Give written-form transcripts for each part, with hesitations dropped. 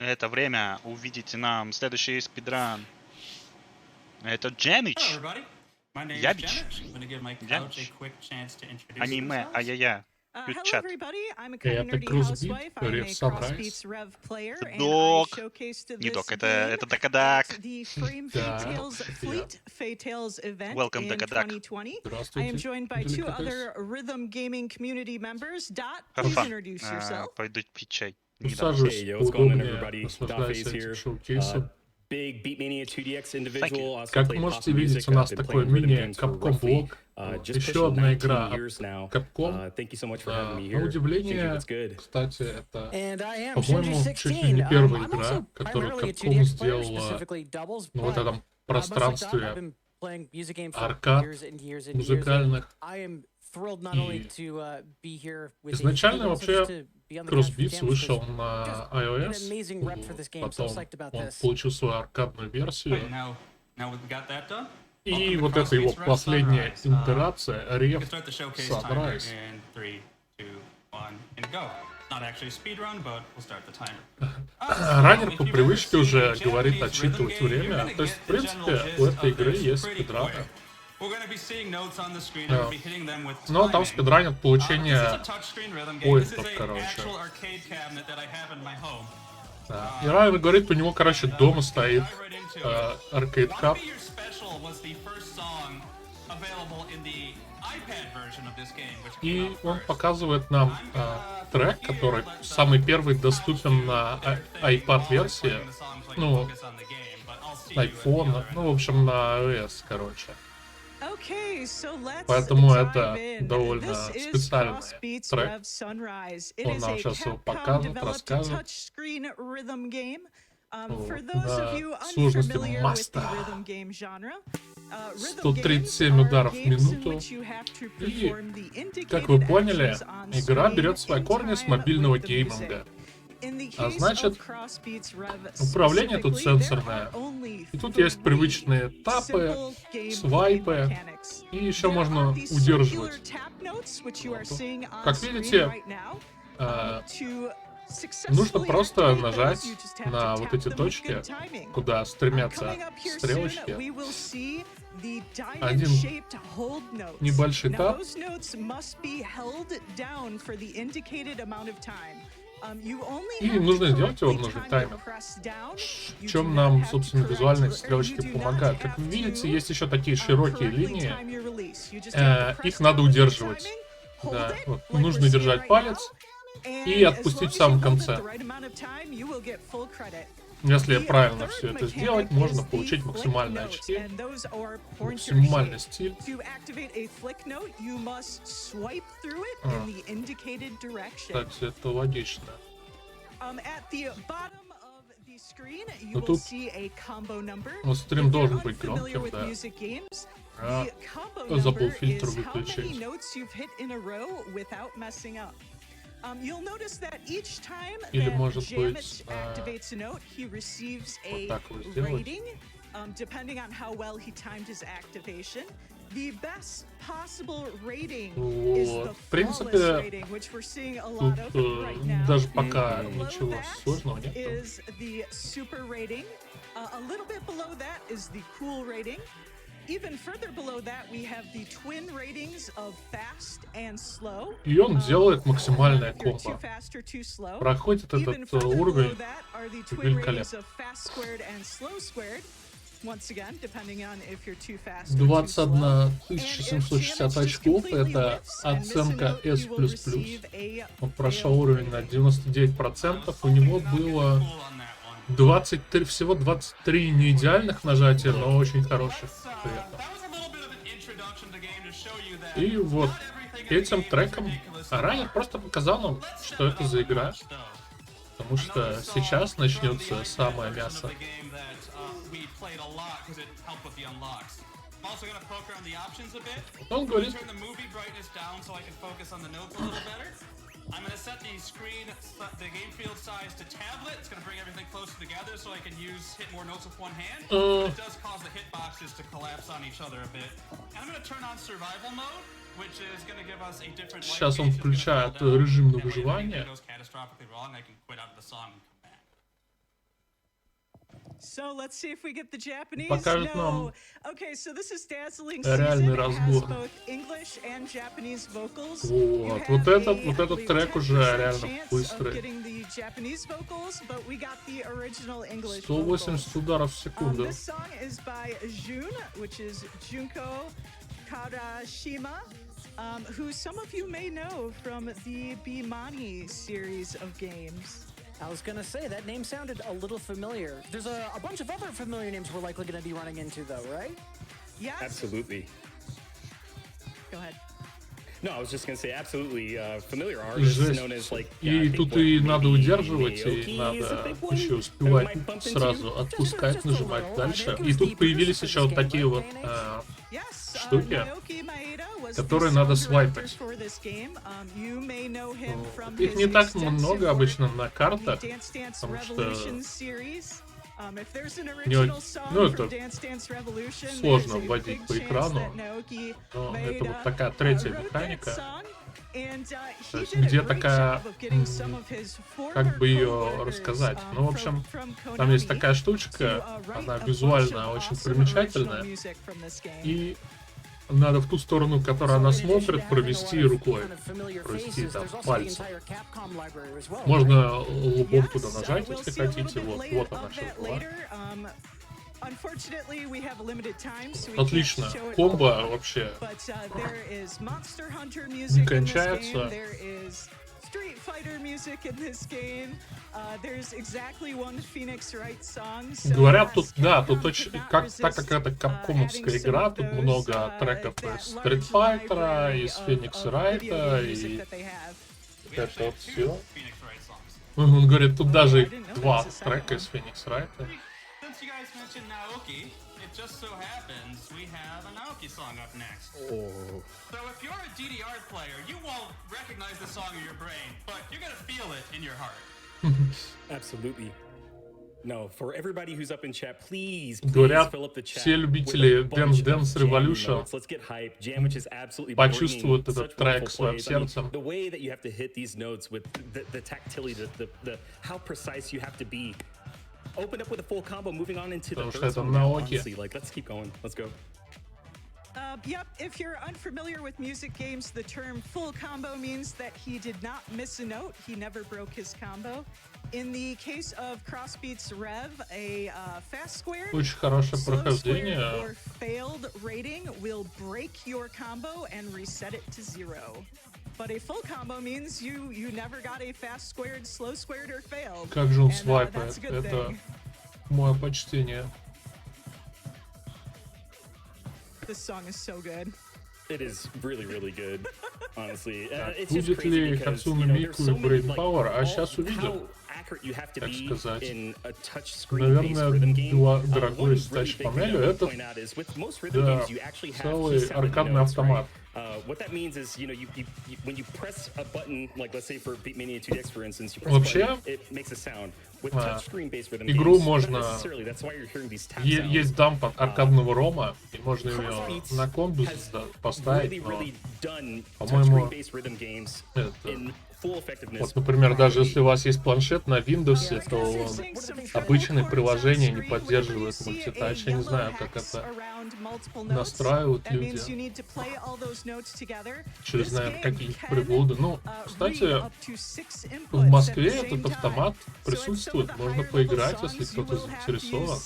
это время увидите нам следующий спидран. Это jammitch. Ябич. Jammitch. Аниме, ай-яй-яй. Hello, Чат. everybody. I'm a kind Это of nerdy crossbeat, housewife. I'm a REV Sunrise. crossbeats REV player, and I Док. showcased Не this док, game это Дакадак. at the Frame Да, Fatales Fleet Fatales event Welcome, in Дакадак. 2020. I am Здравствуйте, joined by two деликатес. other rhythm gaming community members. Dot, please Хорошо. introduce yourself. Пойду пить чай. Не дам. Усаживаюсь Hey, yo, what's going on, поудобнее, everybody? наслаждаюсь Dot этим here. шоу-кейсом. Big Beatmania 2DX individual. Also Как played можете pop видеть, music. у нас I've been такой playing rhythm мини games for Capcom roughly, блок. just Еще pushing одна 19 игра years от now. Capcom. Thank you so much for having me На here. удивление, It's good. кстати, это, And I am по-моему, чуть ли не первая игра, которую Capcom сделала ну, в этом пространстве аркад музыкальных. И изначально вообще crossbeats вышел на iOS, потом он получил свою аркадную версию. И вот это его последняя итерация, REV Sunrise. Раннер по привычке уже говорит отсчитывать время. То есть, в принципе, у этой игры есть спидраны. Но там спидранят получение поинтов, короче. Да. И Райан говорит, у него, короче, дома стоит аркейд хаб. И он показывает нам трек, который самый первый доступен на iPad-версии, ну, iPhone, ну, в общем, на iOS, короче. Поэтому это довольно специальный трек. Он нам сейчас его покажет, расскажет. Сложности маста. 137 ударов в минуту. И, как вы поняли, игра берет свои корни с мобильного гейминга. А значит, управление тут сенсорное. И тут есть привычные тапы, свайпы, и еще можно удерживать. Как видите, нужно просто нажать на вот эти точки, куда стремятся стрелочки. Один небольшой тап. И нужно сделать его в нужный таймер. В чем нам, собственно, визуальные стрелочки помогают. Как вы видите, есть еще такие широкие линии. Их надо удерживать. Да, вот. Нужно держать палец и отпустить в самом конце. Если правильно все это сделать, можно получить максимальные очки, максимальный стиль. Кстати, это логично. Но тут стрим должен быть громким, да. Забыл фильтр выключить. Или может быть вот так вот сделать. Вот. В принципе, тут даже пока ничего сложного нет. И он делает максимальное комбо. Проходит этот уровень великолепно. 21 760 очков, это оценка S++. Он прошел уровень на 99%, у него было 23, всего 23 неидеальных нажатия, но очень хороших при этом. И вот этим треком Райан просто показал нам, что это за игра. Потому что сейчас начнется самое мясо. Он говорит... I'm going to set the screen, the game field size to tablet. It's going to bring everything closer together so I can hit more notes with one hand. But it does cause the hitboxes to collapse on each other a bit. And I'm going to turn on survival mode, which is going to give us a different... Сейчас он включает режим на выживание. So let's see if we get the Japanese. Покажет нам No. Okay, so this is Dazzling реальный Season. It has разбор. both English and Japanese vocals. Вот, You вот have этот a трек уже 10% реально chance of быстрый. getting the Japanese vocals, but we got the original English 180 ударов в секунду. This song is by Jun, which is Junko Karashima, who some of you may know from the Bimani series of games. I was gonna say, that name sounded a little familiar. There's a bunch of other familiar names we're likely gonna be running into, though, right? Yes? Absolutely. Go ahead. No, I was just gonna say absolutely familiar artists known as Жесть. like. И тут и надо удерживать, и надо еще успевать сразу отпускать, нажимать дальше. И тут появились еще вот такие вот штуки, которые надо свайпать. Их не так много обычно на картах, потому что ну, это сложно вводить по экрану, но это вот такая третья механика, то есть где такая, как бы ее рассказать, ну, в общем, там есть такая штучка, она визуально очень примечательная, и надо в ту сторону, которую она смотрит, провести рукой, провести там пальцем. Можно лбом туда нажать, если хотите. Вот она сейчас была. Отлично. Комбо вообще не кончается. Говорят, тут, да, тут очень, так как это капкомовская игра, тут много треков из Street Fighter, из Phoenix Wright, и это вот все. Он говорит, тут даже 2 трека из Phoenix Wright. It just so happens we have a Naoki song up next. Oh. So if you're a DDR player, you won't recognize the song in your brain, but you're gonna feel it in your heart. Absolutely. No, for everybody who's up in chat, please Говорят, fill up the chat. все любители Dance Dance Revolution Let's get hype. Jammitch is absolutely почувствуют bringing этот such трек wonderful своим plays. I mean, сердцем. the way that you have to hit these notes with the tactility, the how precise you have to be. Open up with a full combo, moving on into the third song now, honestly. Like, let's keep going. Let's go. Yep, if you're unfamiliar with music games, the term full combo means that he did not miss a note. He never broke his combo. In the case of crossbeats REV, a fast square, Очень хорошее slow square, прохождение. or failed rating will break your combo and reset it to 0. But a full combo means you never got a fast squared, slow squared, or failed. Как же он And, свайпает, that's a good это thing. мое почтение. This song is so good. It is really, really good, honestly. It's just Будет crazy ли because, Хацуна there's Мику so и many, Brain like, Power? А all- сейчас увидим. how accurate you have to Так be сказать. in a touchscreen-based Наверное, rhythm game. дорогой One с really big thing I тач-панелью want to это, point out is with most rhythm да, games, you actually have целый two-sounded аркадный notes, автомат. right? What that means is, you when you press a button, like let's say for Beatmania 2DX, for instance, you press Вообще, a button, it makes a sound. With touchscreen-based rhythm игру games, можно- not necessarily. That's why you're hearing these tap Есть sounds. дамп от аркадного рома, и можно ее Crossbeats на комбу has поставить, really, но really done по-моему, touchscreen-based rhythm games это- in full effectiveness. вот, например, даже если у вас есть планшет на Windows, то обычные приложения не поддерживают мультитач. Я не знаю, как это настраивают люди. Через, наверное, какие-нибудь приблуды. Ну, кстати, в Москве этот автомат присутствует. Можно поиграть, если кто-то заинтересован.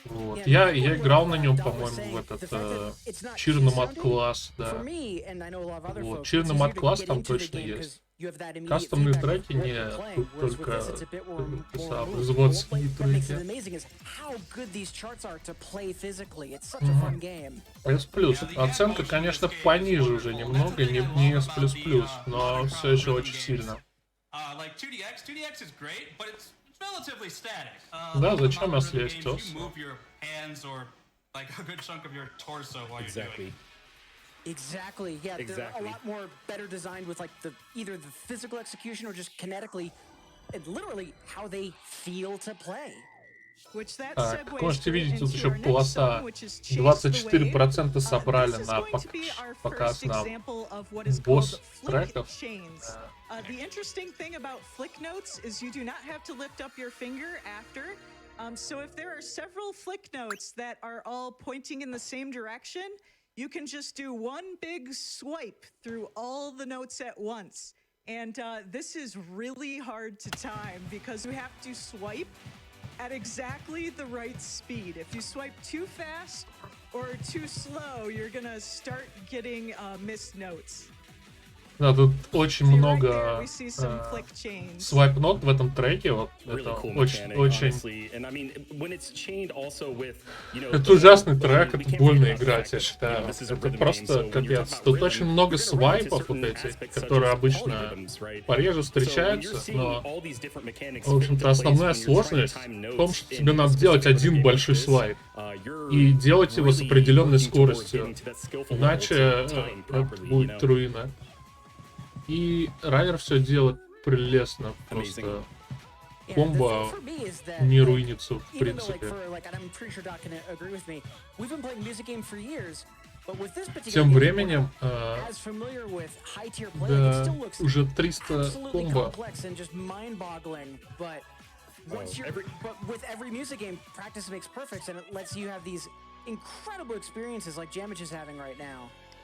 Вот. Я играл на нем, по-моему, в этот Чирномат класс, да. Вот. Чирномат класс там точно есть. Кастомные треки нет, тут только заводские треки. S+. Оценка, конечно, пониже уже немного, не S++, но все еще очень сильно. Like 2DX is great, but it's relatively static. Да, зачем, Other если games, есть you can тос? move your hands or like a good chunk of your torso while you're doing Exactly. it. Exactly. Yeah, they're a Exactly. lot more better designed with like either the physical execution or just kinetically and literally how they feel to play. Как можете видеть, тут еще полоса 24% собрали на показ на босс треков. The interesting thing about flick notes is you do not have to lift up your finger after. So if there are several flick notes that are all pointing in the same direction, you can just do one big swipe through all the notes at once. And this is really hard to time because you have to swipe at exactly the right speed. If you swipe too fast or too slow, you're gonna start getting missed notes. Да, тут очень много свайп-нот в этом треке, вот это очень... Это ужасный трек, это больно играть, я считаю. Это просто капец. Тут очень много свайпов вот этих, которые обычно пореже встречаются, но, в общем-то, основная сложность в том, что тебе надо делать один большой свайп и делать его с определенной скоростью, иначе это будет руина. И Райнер все делает прелестно, просто комбо не руинится, в принципе. Тем временем, да, уже 300 комбо.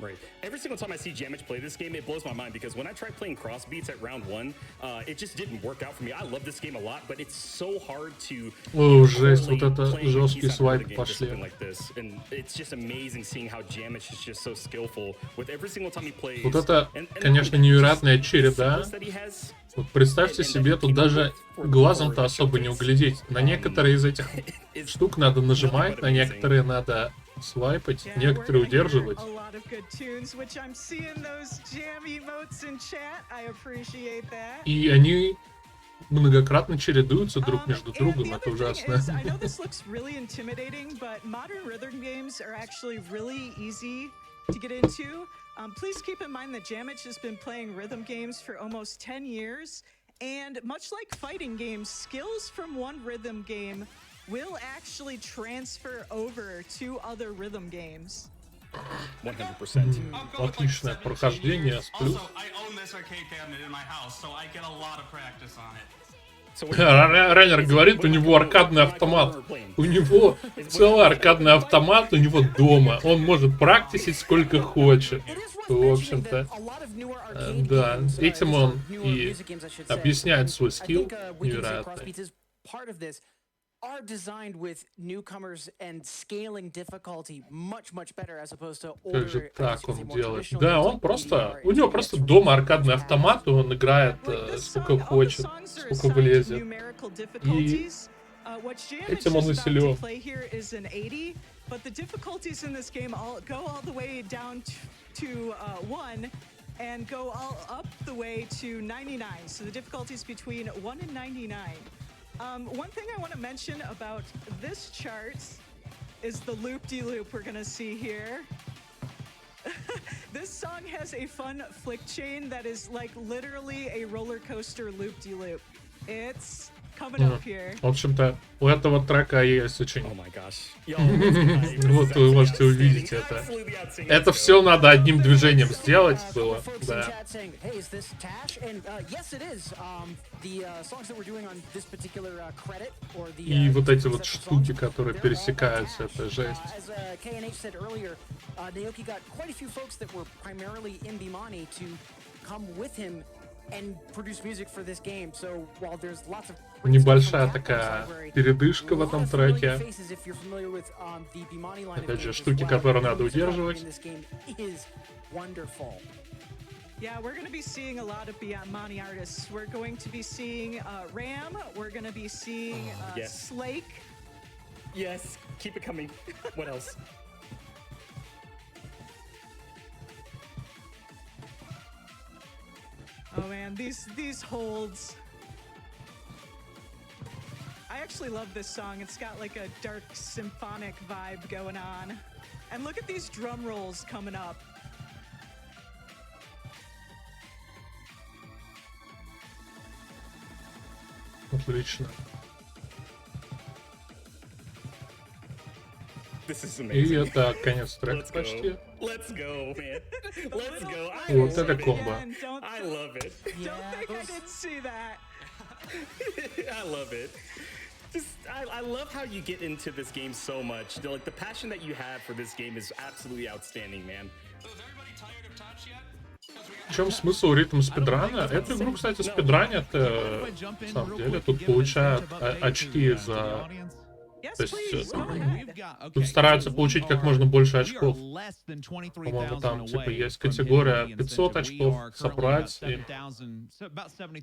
Right. Every single time I see jammitch play this game, it blows my mind because when I tried playing crossbeats at round 1, it just didn't work out for me. I love this game a lot, but it's so hard to. О, жесть, вот это жесткие свайпы пошли. And it's just amazing seeing how jammitch is just so skillful with every single time he plays. Вот это, конечно, невероятная череда. Вот представьте себе, тут даже глазом-то особо не углядеть. На некоторые из этих штук надо нажимать, на некоторые надо свайпать, некоторые удерживать. И они многократно чередуются друг между другом, это ужасно. Please keep in mind that jammitch has been playing rhythm games for almost 10 years, and much like fighting games, skills from one rhythm game will actually transfer over to other rhythm games. 100%. Отличное прохождение с плюс. Райнер говорит, у него аркадный автомат. У него целый аркадный автомат, у него дома. Он может практисить сколько хочет. В общем-то, да, этим он и объясняет свой скилл невероятный. Are designed with newcomers and scaling difficulty much better as opposed to older. Как же так он делает? Да, он просто... У него просто дома аркадный автомат, и он играет сколько хочет, сколько влезет. И этим он и силен. But the difficulties in this game go all the way down to 1 and go all up the way to 99. So the difficulties between 1 and 99. One thing I want to mention about this chart is the loop-de-loop we're gonna see here. This song has a fun flick chain that is like literally a roller coaster loop-de-loop. It's coming up here. В общем-то, у этого трека есть очень... Вот вы можете увидеть это. Это все надо одним движением сделать было. Да. И вот эти вот штуки, которые пересекаются, это жесть. Небольшая такая передышка в этом треке. Опять же, штуки, которые надо удерживать. Yeah, we're going to be seeing a lot of Beyond artists. We're going to be seeing Ram. We're going to be seeing Slake. Yes, keep it coming. What else? Oh man, these holds. I actually love this song. It's got like a dark symphonic vibe going on. And look at these drum rolls coming up. Отлично. И это конец трека почти. Вот это комбо. I love how you get into this game so much. Like the passion that you have for this game is absolutely outstanding, man. В чем смысл ритм спидрана? Эту игру, кстати, спидранят, на самом деле, тут получают очки за... То есть тут стараются получить как можно больше очков. По-моему, там типа есть категория 500 очков собрать.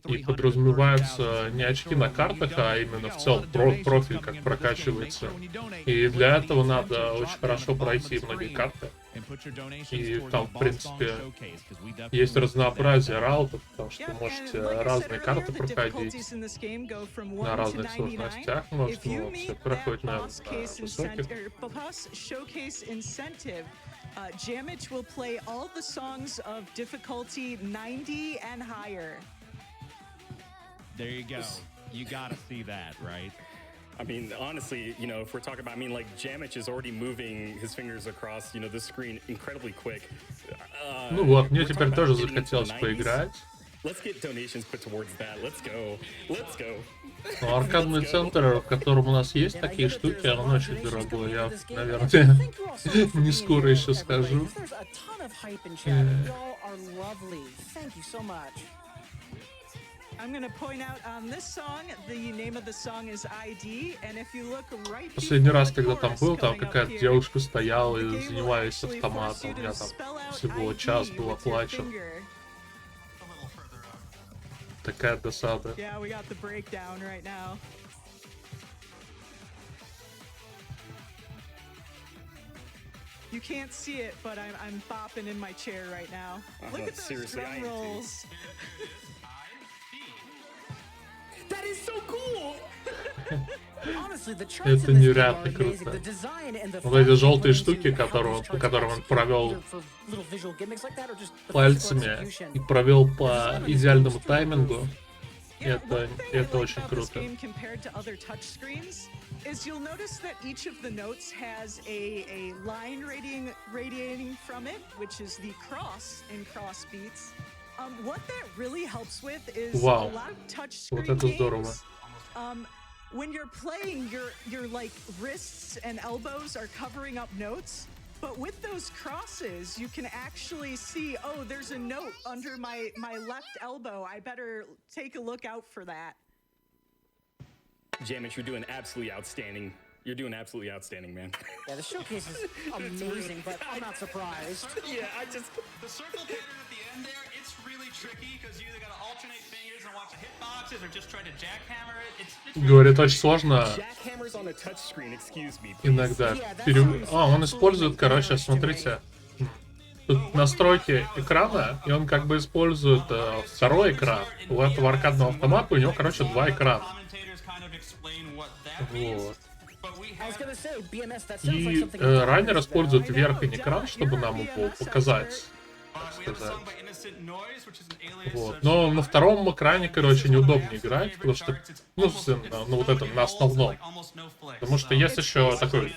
И подразумеваются не очки на картах, а именно в целом профиль как прокачивается. И для этого надо очень хорошо пройти многие карты. И там, в принципе, есть разнообразие раутов, потому что вы можете разные карты проходить на разных сложностях, но все проходит на высоких. Jammitch will play all the songs of difficulty 90 and higher. There you go. You gotta see that, right? I mean, honestly, you know, if we're talking about, I mean, like, jammitch is already moving his fingers across, you know, the screen incredibly quick. Ну вот, мне теперь тоже захотелось поиграть. Let's get donations put towards that. Let's go. Let's go. Ну, аркадный центр, в котором у нас есть такие штуки, он очень дорогой. Я, наверное, не скоро еще скажу. Последний раз, когда там был, там какая-то девушка стояла и занималась автоматом. У меня там всего час был оплачен. Такая досада. You can't see it, but I'm bopping in my chair right now. Look at those drum rolls. That is so cool. Это невероятно круто. Вот эти желтые штуки, по которым он провел пальцами и провел по идеальному таймингу, это очень круто. Is you'll notice that each of the notes has a line radiating from it, which is the cross in crossbeats. What that really helps with is a lot of touchscreen games. When you're playing, your like wrists and elbows are covering up notes, but with those crosses, you can actually see, oh, there's a note under my left elbow. I better take a look out for that. Jammitch, you're doing absolutely outstanding. You're doing absolutely outstanding, man. Yeah, the showcase is amazing, but I'm not surprised. Yeah, The circle pattern at the end there, it's really tricky because you either got to alternate fingers and watch the hitboxes or just try to jackhammer it. It's Говорит, очень сложно jackhammers on a touch screen, excuse me. иногда. Он использует, короче, смотрите. Тут настройки экрана, и он как бы использует второй экран. У этого аркадного автомата у него, короче, два экрана. Вот. И раннер использует верхний экран, чтобы нам его показать, так сказать. Вот. Но на втором экране, короче, неудобнее играть, потому что, ну вот это на основном. Потому что есть еще такой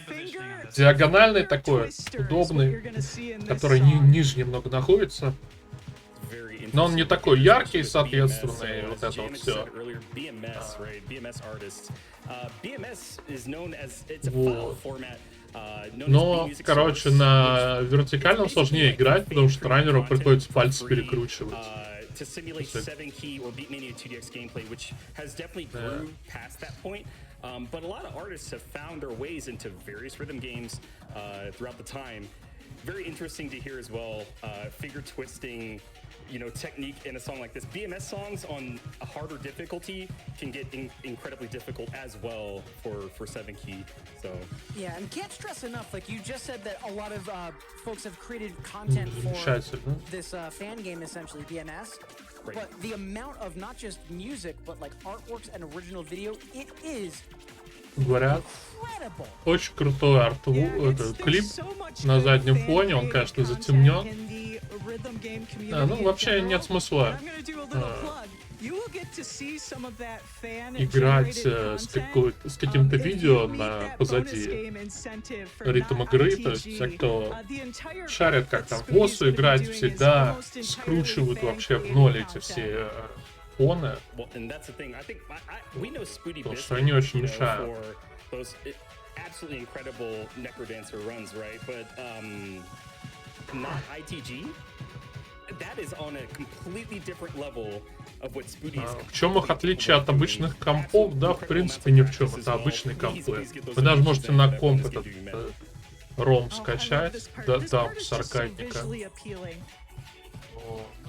диагональный такой, удобный, который ниже немного находится. Но он не такой яркий, соответственно, и вот это вот все. Вот. Но, короче, на вертикальном сложнее играть, потому что раннеру приходится пальцы перекручивать. But a lot of artists have found their ways into various rhythm games throughout the time. Very interesting to hear as well, finger twisting, you know, technique in a song like this. BMS songs on a harder difficulty can get incredibly difficult as well for 7 key. So yeah, and can't stress enough, like you just said that a lot of folks have created content for this fan game, essentially BMS. Right. But the amount of not just music, but like artworks and original video, it is говорят, очень крутой клип на заднем фоне, он, конечно, затемнен. Ну, вообще нет смысла играть с каким-то видео позади ритм игры. То есть те, кто шарят, как там в ОСу играть, всегда скручивают вообще в ноль эти все фоны. Потому что они очень мешают. Absolutely incredible necrodancer runs, right? But not ITG. That is on a completely different level of what Spooty is. В чем их отличие от обычных компов? Да, в принципе, ни в чем. Это обычные компы. Вы даже можете на комп этот ROM скачать, да, там, с аркадника.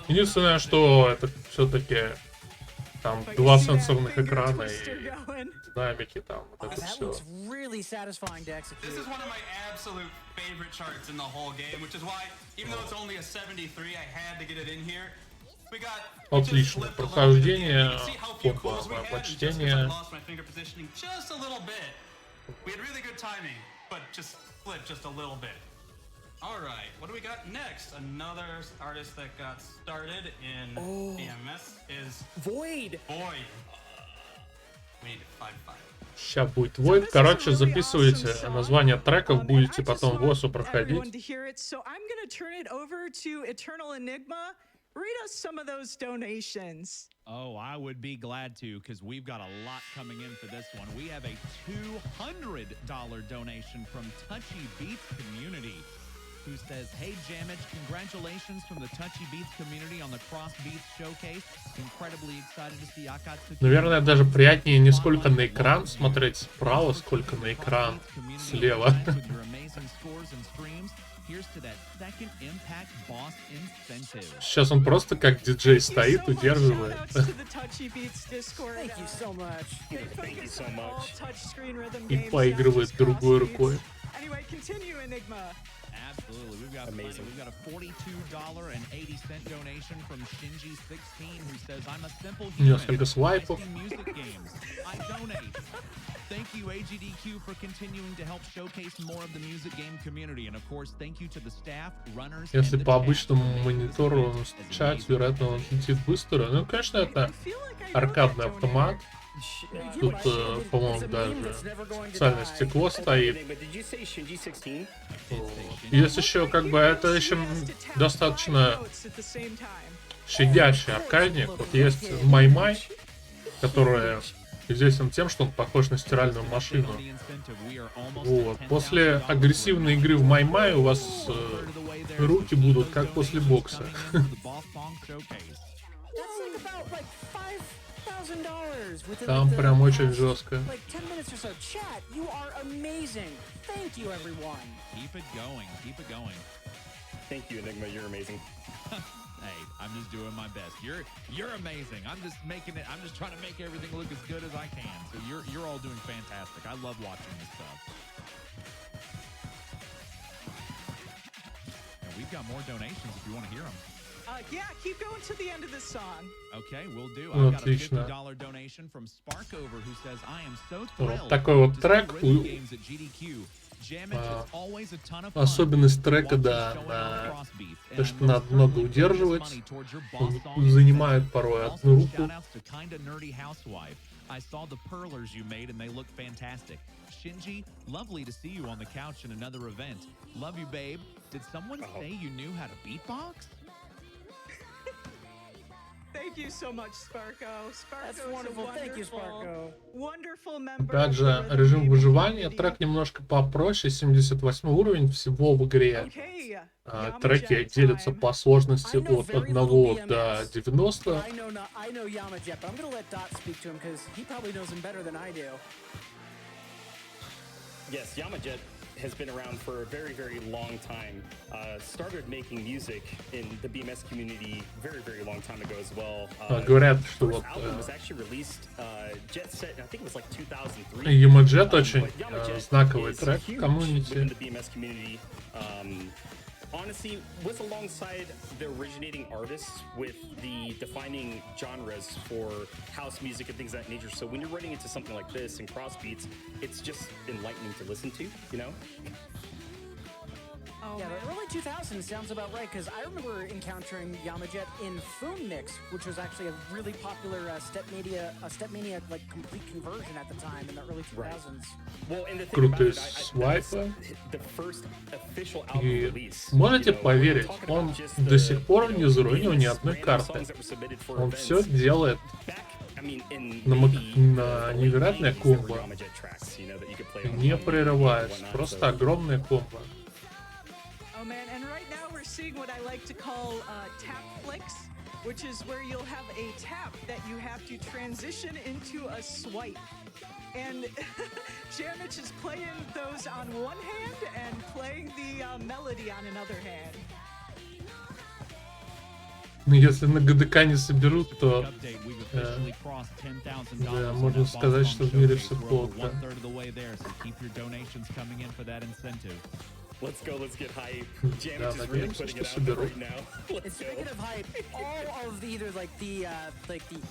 Единственное, что это все-таки там 2 сенсорных экрана и динамики, там, вот это все. This is one of my absolute favorite charts in the whole game, which is why, even though it's only a 73, I had to get it in here. We got Отличное прохождение, почтение. just a little bit. We had really good timing, but just flipped just a little bit. All right, what do we got next? Another artist that got started in BMS is Void. Void. We need to 5-5. Сейчас будет Void. Короче, записывайте название треков, будете потом в ОСу проходить. Read us some of those donations. Oh, I would be glad to, because we've got a lot coming in for this one. We have a $200 donation from Touchy Beats Community, who says, "Hey Jammitch, congratulations from the Touchy Beats community on the crossbeats showcase. Incredibly excited to see AGDQ2022." Наверное, даже приятнее не сколько на экран смотреть справа, сколько на экран слева. Сейчас он просто как диджей стоит, удерживает. И поигрывает другой рукой. Absolutely. We've got amazing. We've got a $42.80 donation from Shinji16, who says, "I'm a simple human. Несколько свайпов. Music games. I donate. Thank you, AGDQ, for continuing to help showcase more of the music game community. And of course, thank you to the staff, runners, Если and the по chat. обычному монитору стучать, вероятно, он летит быстро. Ну, конечно, это аркадный автомат. Тут, по-моему, даже специальное стекло стоит. Есть еще, как бы, это еще достаточно щадящий аркадник. Вот есть Май-Май, который известен тем, что он похож на стиральную машину. Вот. После агрессивной игры в Май-Май у вас руки будут как после бокса. Там прям очень жестко. Thank you, Enigma. You're amazing. Hey, I'm just doing my best. You're amazing. I'm just making it. I'm just trying to make everything look as good as I can. So you're all doing fantastic. I love watching this stuff. And we've got more donations if you want to hear them. Yeah, keep going to the end of this song. Okay, we'll do. I've got a $50 donation from Sparkover, who says, "I am so thrilled." Такой вот трек. Особенность трека, да, то, что надо много удерживать. Он занимает порой одну руку. I saw the perlers you made and they look fantastic. Shinji, lovely to see you on the couch in another event. Love you, babe. Did someone say you knew how to beatbox? Thank you so much, Sparko. That's wonderful. Thank you, Sparko. Wonderful member. Опять же, режим выживания. Трек немножко попроще. 78 уровень всего в игре. Треки делятся по сложности от 1 до 90. Yes, Yamajet has been around for a very, very long time. Started making music in the BMS community very, very long time ago as well. Говорят, что вот Yamajet очень знаковый трек в комьюнити. Honestly, was alongside the originating artists with the defining genres for house music and things of that nature. So when you're running into something like this in crossbeats, it's just enlightening to listen to, you know? Oh, Yeah, man. the early 2000s sounds about right, because I remember encountering Yamajet in Foom Mix, which was actually a really popular Stepmania like complete conversion at the time in the early 2000s. Well, and the thing about Крутые it, свайпы. the first official album И release. можете you know, we're поверить, talking он about just до the, сих пор you не know, заруинил ни famous одной random карты. songs that were submitted for Он events. все делает Back, I mean, in на maybe на the late невероятное 90s, there were комбо. Yamajet tracks, you know, that you could play on Не and прерываясь. whatnot, Просто so- огромное комбо. Oh man, and right now we're seeing what I like to call tap flicks, which is where you'll have a tap that you have to transition into a swipe. And jammitch is playing those on one hand and playing the melody on another hand. Ну, если на ГДК не соберут, то Update, we've officially crossed $10,000 да, on можно that сказать, Boss что в Song мире Showcase. все We're over плохо. 1/3 of the way there, so keep your donations coming in for that incentive. Let's go, let's get hype. Да, Jammitch is really надеемся, putting что it out there соберут. right now. And Let's speaking go. of hype, all of either like the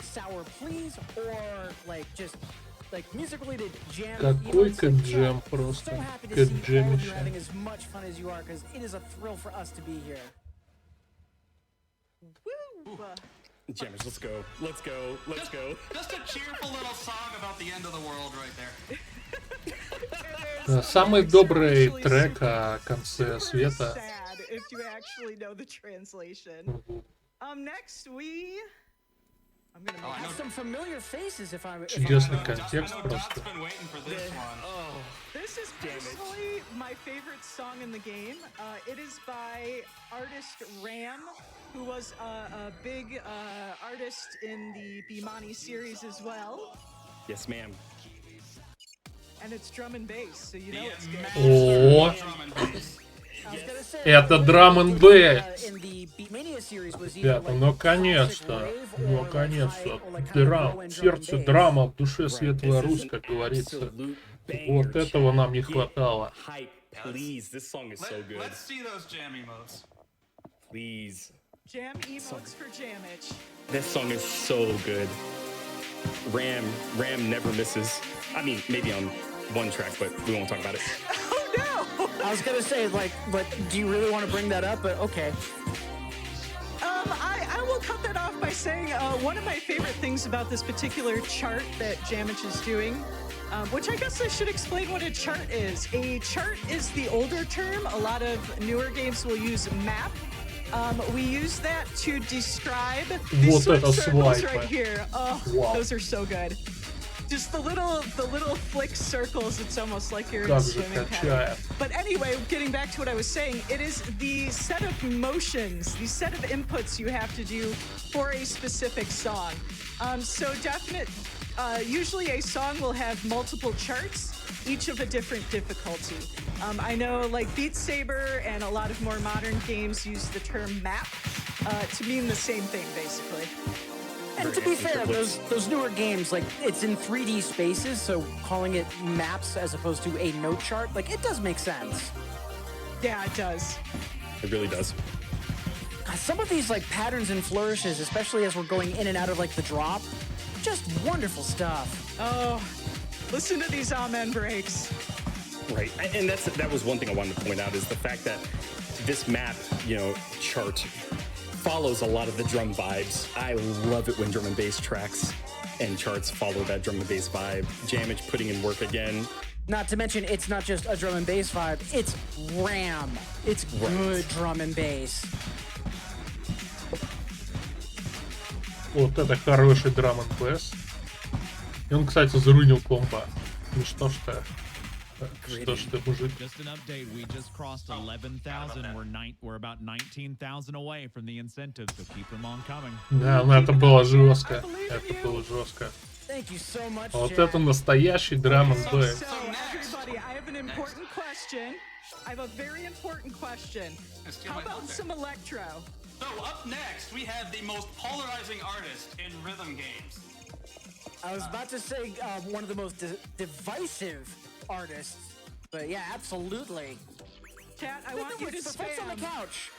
sour please or like just like music related jam. Какой emotes, like, кэт-джем chat, просто. So happy to see all of you Кэт-джемище. having as much fun as you are, because it is a thrill for us to be here. Woo! Jammitch, let's go. Let's go. Let's go. Just a cheerful little song about the end of the world right there. Самый добрый трек о конце света. Sad if you actually know the translation. Next I'm gonna Oh, I make know. Some familiar faces, if I'm. Чудесный I контекст know Dot's просто. been waiting for this one. This is personally my favorite song in the game. It is by artist Ram, who was a big artist in the Bimani series as well. Yes, ma'am. And it's drum and bass, so you know it's good. О, Drum and bass. I was gonna say, это the drum way and in bass. the Beatmania series was either Ребята, like наконец-то, classic rave or like наконец-то, high- or like kind of драм, low-end в drum and сердце bass. драма, в душе Right, светлая this is Русь, an как говорится. absolute banger, Вот этого нам не Get хватало. Hype, please. This song is so good. Let's see those jam emotes. Please. Jam emotes for jammitch. This song is so good. Ram never misses. I mean, maybe on one track, but we won't talk about it. Oh no! I was gonna say, like, but do you really want to bring that up? But okay. I will cut that off by saying one of my favorite things about this particular chart that jammitch is doing, which I guess I should explain what a chart is. A chart is the older term. A lot of newer games will use map. We use that to describe these Вот sort это of circles свайпы. right here. Oh, Wow. those are so good. Just the little flick circles. It's almost like you're in a Как же swimming pattern. качает. But anyway, getting back to what I was saying, it is the set of motions, the set of inputs you have to do for a specific song. Usually a song will have multiple charts, each of a different difficulty. I know like Beat Saber and a lot of more modern games use the term map to mean the same thing, basically. And to be fair, those newer games, like, it's in 3D spaces, so calling it maps as opposed to a note chart, like, it does make sense. Yeah, it does. It really does. Some of these, like, patterns and flourishes, especially as we're going in and out of, like, the drop, just wonderful stuff. Oh, listen to these amen breaks. Right, and that was one thing I wanted to point out is the fact that this map, chart follows a lot of the drum vibes. I love it when drum and bass tracks and charts follow that drum and bass vibe. Jammitch putting in work again. Not to mention, it's not just a drum and bass vibe, it's Ram. It's good drum and bass. Вот это хороший драм н бэс. И он, кстати, заруинил комбо. Ну что ж ты. Что ж ты, мужик. Just an update, we just crossed 11,000. We're about 19,000 away from the incentive, so keep them on coming. Да, ну это было жестко. Это было жестко. Thank you so much, Вот Chad. это настоящий драм н бэс. So, everybody, I have an important question. I have a very important question. How about some electro? So up next, we have the most polarizing artist in rhythm games. I was about to say one of the most divisive artists, but yeah, absolutely. Chat, I want you to Folks on the spam. couch.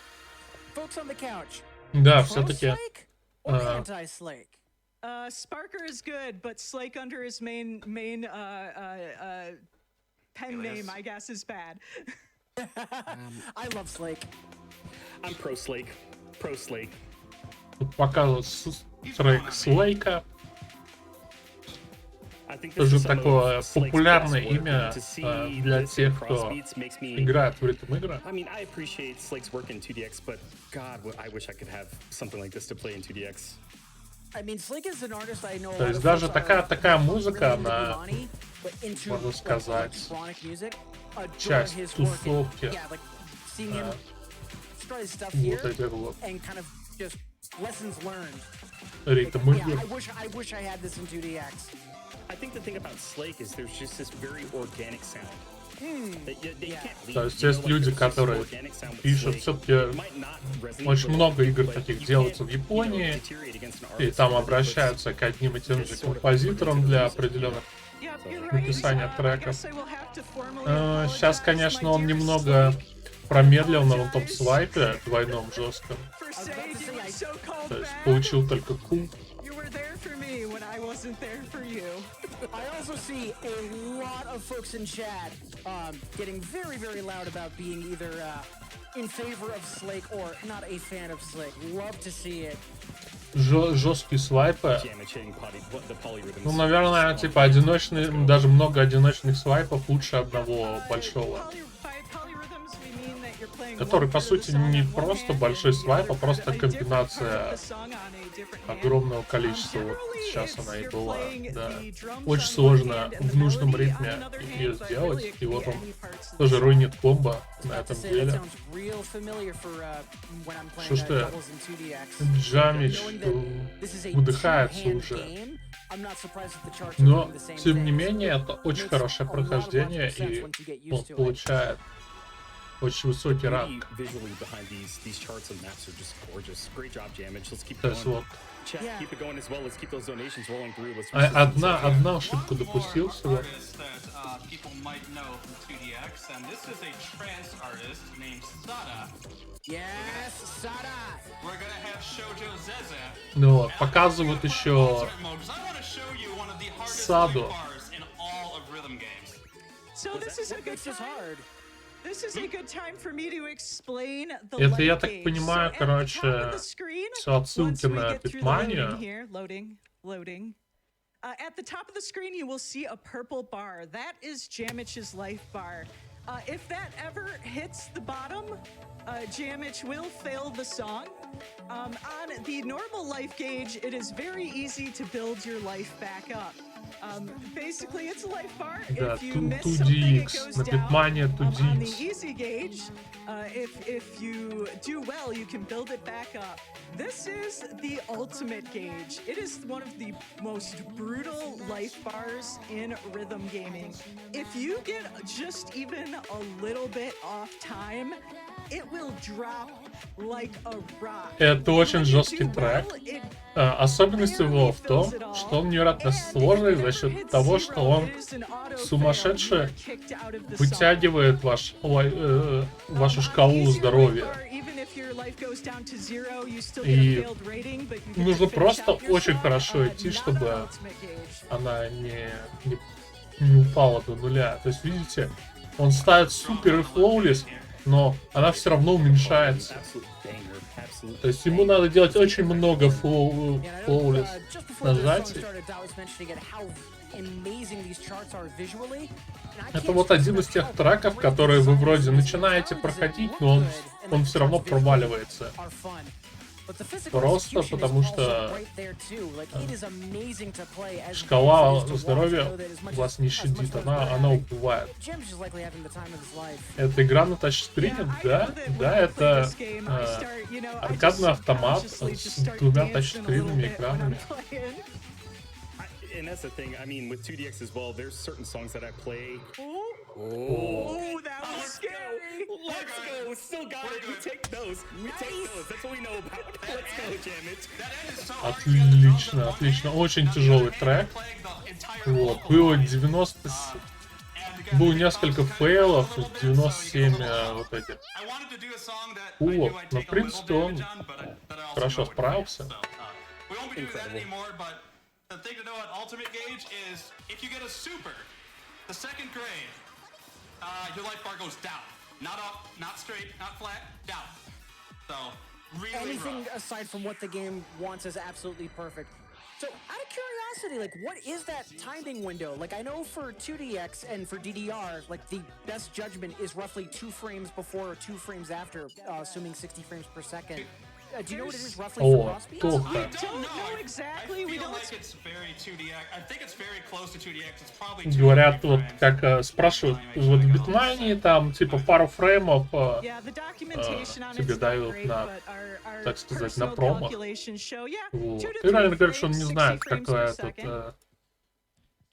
Folks on the couch. Да, все-таки. Pro-Slake or anti-Slake? Sparker is good, but Slake under his main pen Alias. name, I guess, is bad. I love Slake. I'm pro Slake. Pro Slake. Тут показывают трек Слейка. Тоже такое популярное имя для тех, кто играет в ритм-игры. I mean, I appreciate Slake's work in 2DX, but God, I wish I could have something like this to play in 2DX. I mean, Slake is an artist I know. То есть даже такая музыка, она, можно сказать, часть тусовки. Вот этих вот ритм-игр. I think the thing about Slake is there's just this very organic sound. То есть есть люди, которые пишут, все-таки очень много игр таких делается в Японии, и там обращаются к одним и тем же композиторам для определенных написания треков. Сейчас, конечно, он немного промедлил на вот том свайпе двойном жестком. То есть получил только куб. I also see a lot of folks in chat getting very, very loud about being either in favor of Slake or not a fan of Slake. Love to see it. Жесткие свайпы. Ну, наверное, типа одиночные, даже много одиночных свайпов лучше одного большого. Который, по сути, не просто большой свайп, а просто комбинация огромного количества. Вот сейчас она и была, да. Очень сложно в нужном ритме ее сделать, и вот он тоже руинит комбо на этом деле. Что Jammitch выдыхается уже. Но, тем не менее, это очень хорошее прохождение, и он получает очень высокий ранг. То есть вот. Одна ошибку допустил всего. Ну вот, показывают еще Саду. Это, я так понимаю, короче, все отсылки на Питманию. At the top of the screen, you will see a purple bar. That is Jammitch's life bar. If that ever hits the bottom, Jammitch will fail the song. On the normal life gauge, it is very easy to build your life back up. Basically, it's a life bar. Да, If you miss something, it 2DX. goes На down. Питмане On the 2DX. easy gauge, if you do well, you can build it back up. This is the ultimate gauge. It is one of the most brutal life bars in rhythm gaming. If you get just even a little bit off time, it will drop like a rock. Это очень жесткий трек. Особенность его в том, что он невероятно сложный за счет того, что он сумасшедше вытягивает вашу шкалу здоровья. И нужно просто очень хорошо идти, чтобы она не упала до нуля. То есть, видите, он ставит супер и флоулес, но она все равно уменьшается. То есть ему надо делать очень много флоулес нажатий. Это вот один из тех треков, которые вы вроде начинаете проходить, но он все равно проваливается. Просто потому что шкала здоровья вас не щадит, она убивает. Это игра на тачскрине, да, это аркадный автомат с двумя тачскринными экранами. And that's the thing, I mean, with 2DX as well, there's certain songs that I play. Oh, that was scary. Let's go. Still got it. We take those. We take those. That's what we know about. Let's go, Jammitch. Отлично, отлично. Очень тяжелый трек. Вот. Было 90... Было несколько фейлов, 97 вот этих. Но в принципе он хорошо справился. The thing to know at Ultimate Gauge is if you get a super, the second grade, your life bar goes down. Not up, not straight, not flat, down. So, really Anything rough. aside from what the game wants is absolutely perfect. So, out of curiosity, like, what is that timing window? Like, I know for 2DX and for DDR, like, the best judgment is roughly 2 frames before or 2 frames after, assuming 60 frames per second. Do you know what it is roughly for crossbeats? Тоха. Don't know exactly. I We feel don't. like it's very 2DX. I think it's very close to 2DX. It's probably Говорят, 2 вот frames. как спрашивают, вот в Битмании там типа пару фреймов Yeah, the documentation on тебе it's not дают great, на, but our так сказать, на personal промах. calculations show, yeah, Вот. 2 to И реально 3 говорит, что он frames, не 60 знает, frames какой per этот, second.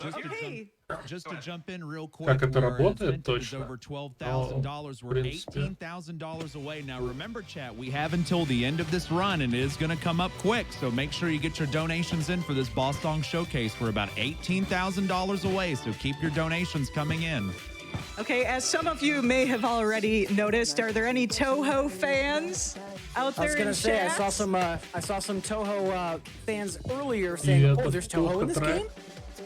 Okay. Just to jump in real quick, как это where работает incentive is точно. over Но, $12,000, в we're принципе, $18,000 away. Now remember, chat, we have until the end of this run, and it is going to come up quick. So make sure you get your donations in for this Boss Song Showcase. We're about $18,000 away, so keep your donations coming in. Okay, as some of you may have already noticed, are there any Toho fans out I was there gonna in say chat? I saw some Toho fans earlier и saying, "Oh, этот there's Toho in this Тоха game." трек.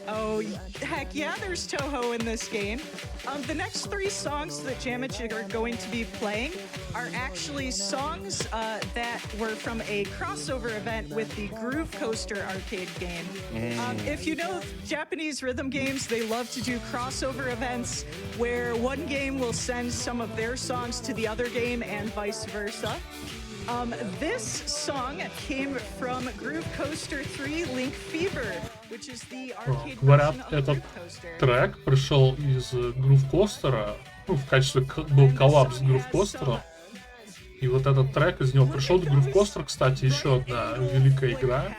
Oh, heck yeah, there's Toho in this game. The next 3 songs that jammitch are going to be playing are actually songs that were from a crossover event with the Groove Coaster arcade game. If you know Japanese rhythm games, they love to do crossover events where one game will send some of their songs to the other game and vice versa. This song came from Groove Coaster 3 Link Fever, which is the arcade Говорят, version of этот Groove Coaster. трек пришел из Groove Coaster, ну, в качестве был коллаб с Groove Coaster. И вот этот трек из него пришел. Groove Coaster, кстати, еще одна великая игра.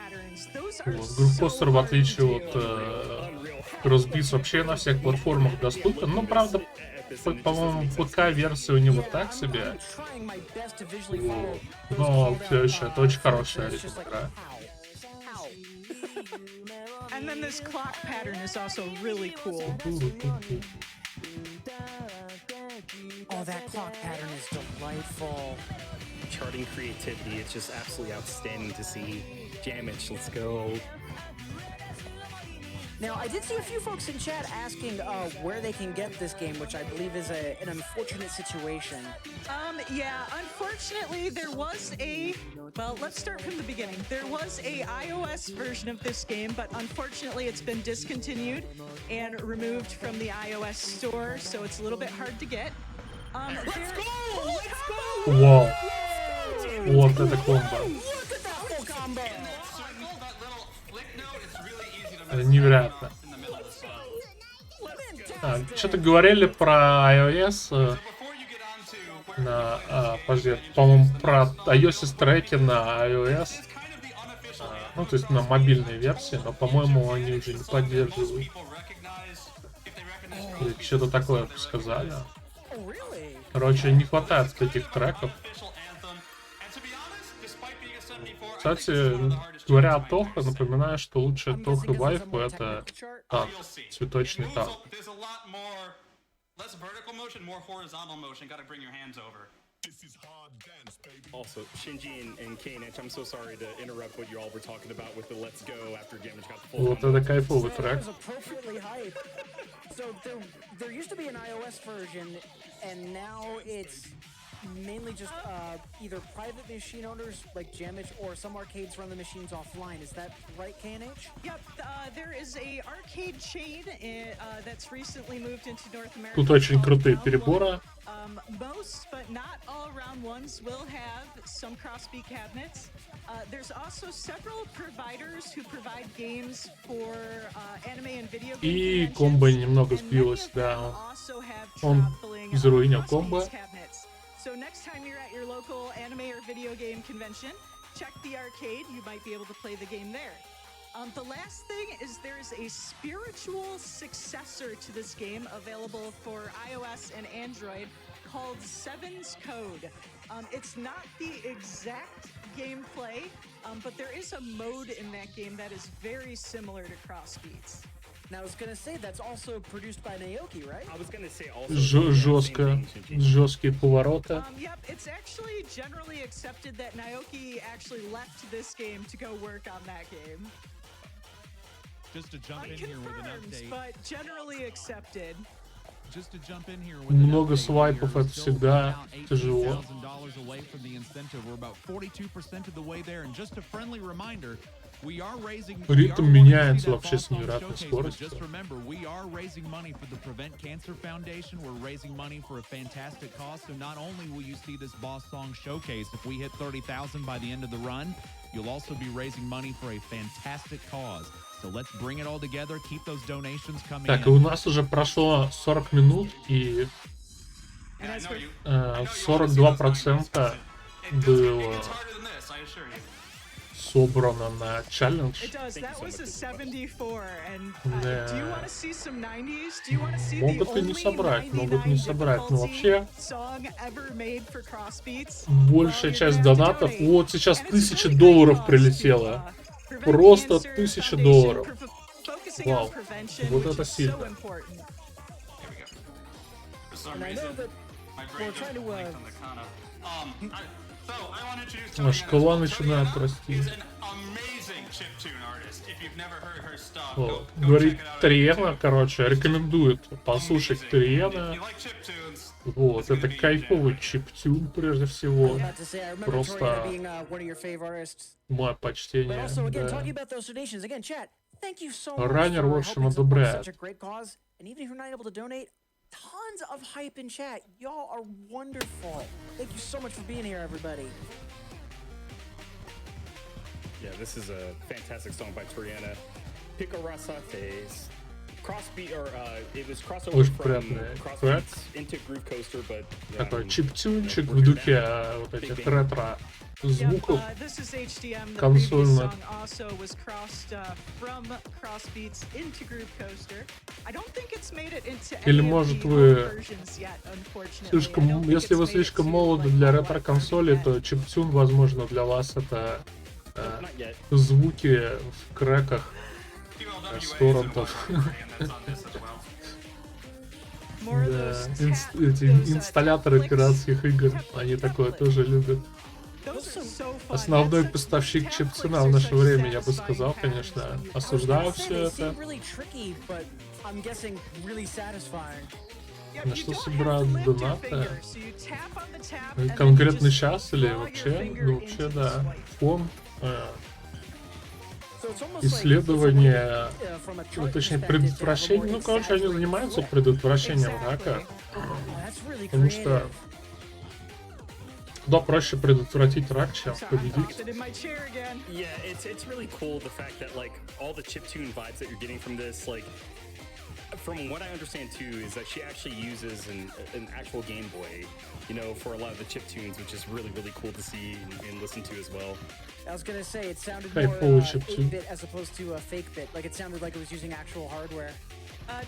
Вот. Groove Coaster, в отличие от crossbeats, вообще на всех платформах доступен. Ну, правда, по-моему, ПК-версия у него так себе. Вот. Но все еще это очень хорошая ритм-игра. And then this clock pattern is also really cool. Oh, that clock pattern is delightful. Charting creativity, it's just absolutely outstanding to see. Jammitch, let's go. Now, I did see a few folks in chat asking where they can get this game, which I believe is an unfortunate situation. Yeah, unfortunately, there was well, let's start from the beginning. There was a iOS version of this game, but unfortunately, it's been discontinued and removed from the iOS store, so it's a little bit hard to get. Let's go! Let's go! Вау. Вот это комбо. Look at that full combo! Circle, that little flick note, it's really easy to mess Невероятно. in the middle of the song. Что-то говорили про iOS Before you get on to where на... подожди, по-моему, про iOS треки на iOS. it's kind of the unofficial Ну, то есть на мобильной версии, но, по-моему, они уже не поддерживают. people recognize if they recognize Или что-то такое сказали. Oh, really? Короче, не хватает таких треков. official anthem. And to be honest, despite being a 74, Кстати, говоря о Тохо, напоминаю, что лучшая I'm Тохо guessing 'cause it's a вайфу more это technical chart. танк, you'll see. цветочный танк. There's a lot more, less vertical motion, more horizontal motion. Got to bring your hands over. Also, Shinji and K-Netch, I'm so sorry to interrupt what you all were talking about with the Let's Go after Jammitch got the full Вот combo. это кайфовый That трек. was appropriately hyped. So there used to be an iOS version, and now it's mainly just either private machine owners like jammitch or some arcades run the machines offline. Is that right, KNH? Yep, there is a arcade chain that's recently moved into North America. Тут очень called крутые Download. переборы. Most, but not all round ones, will have some crossbeat cabinets. There's also several providers who provide games for anime and video game И conventions, комбо немного and many сбилось, of them да. also have Он traveling, заруинил crossbeats комбо. cabinets. So next time you're at your local anime or video game convention, check the arcade. You might be able to play the game there. The last thing is there's a spiritual successor to this game available for iOS and Android called Seven's Code. It's not the exact gameplay, but there is a mode in that game that is very similar to crossbeats. Now I was gonna say that's also produced by Naoki, right? I was gonna say also. Жестко, жесткие повороты. Yep, it's actually generally accepted that Naoki actually left this game to go work on that game. Just to jump in here with an Unconfirmed, update. but generally accepted. Много свайпов, это всегда тяжело. Ритм меняется вообще с невероятной скоростью. You'll also be raising money for a fantastic cause. So let's bring it all together, keep those donations coming Так, и у нас уже прошло 40 минут, и 42% было собрано на челлендж. Да. Могут и не собрать, могут не собрать. Но вообще, большая часть донатов... Вот сейчас $1000 прилетело. Просто $1000. Вау. Вот это сильно. А шкала начинает расти. О, говорит Триена, короче, рекомендует послушать Триена. Вот, это кайфовый чиптюн прежде всего. Просто мое почтение. Да. Раннер, в общем, одобряет. Tons of hype in chat. Y'all are wonderful. Thank you so much for being here, everybody. Yeah, this is a fantastic song by Triana. Picorasates. Crossbeat, or it was crossover from crossbeats into groove coaster, but такой чиптюнчик в духе вот этих ретро звуков консольных. Или может вы слишком, если вы слишком молоды для ретро-консоли, то чиптюн, возможно, для вас это звуки в крэках с торрентов. Да, эти инсталляторы пиратских игр, они такое тоже любят. Основной поставщик чиптюна в наше время, я бы сказал, конечно, осуждаю все это. На что собирают донаты? Конкретно сейчас или вообще? Ну вообще да. Фон. Исследование, ну, точнее предотвращение, ну короче, они занимаются предотвращением рака, потому что куда проще предотвратить рак, чем победить. From what I understand too, is that she actually uses an actual Game Boy, you know, for a lot of the chiptunes, which is really cool to see and listen to as well. I was gonna say it sounded more 8-bit as opposed to a fake bit. Like it sounded like it was using actual hardware.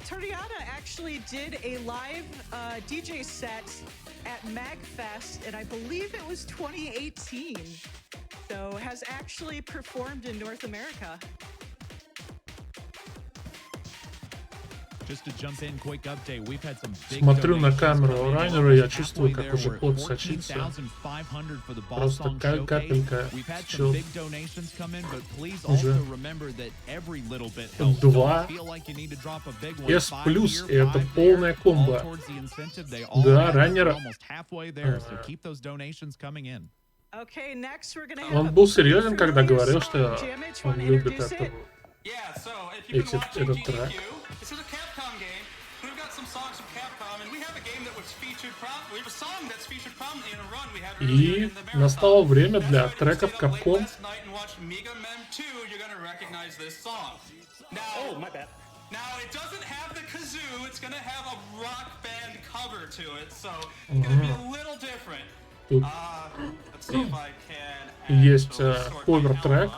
Tariana actually did a live DJ set at MagFest, and I believe it was 2018. So has actually performed in North America. Смотрю на камеру раннера, я чувствую, как уже пот сочится. Просто капелька течет. Уже 2 S+, и это полная комбо. Да, раннер. Он был серьезен, когда говорил, что он любит это. Этот трек. И настало время для треков Capcom. Тут есть ковер-трек.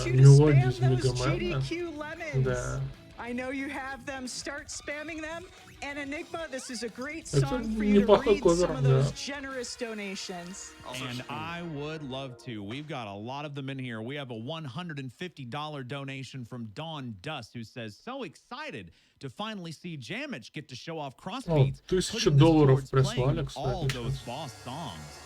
Мелодии из Мегамена. Да. Это неплохой ковер, да. And I would love to. We've got a lot of them in here. We have a $150 donation from Dawn Dust, who says, so excited to finally see jammitch get to show off crossbeats. $1000 прислали, all those boss songs.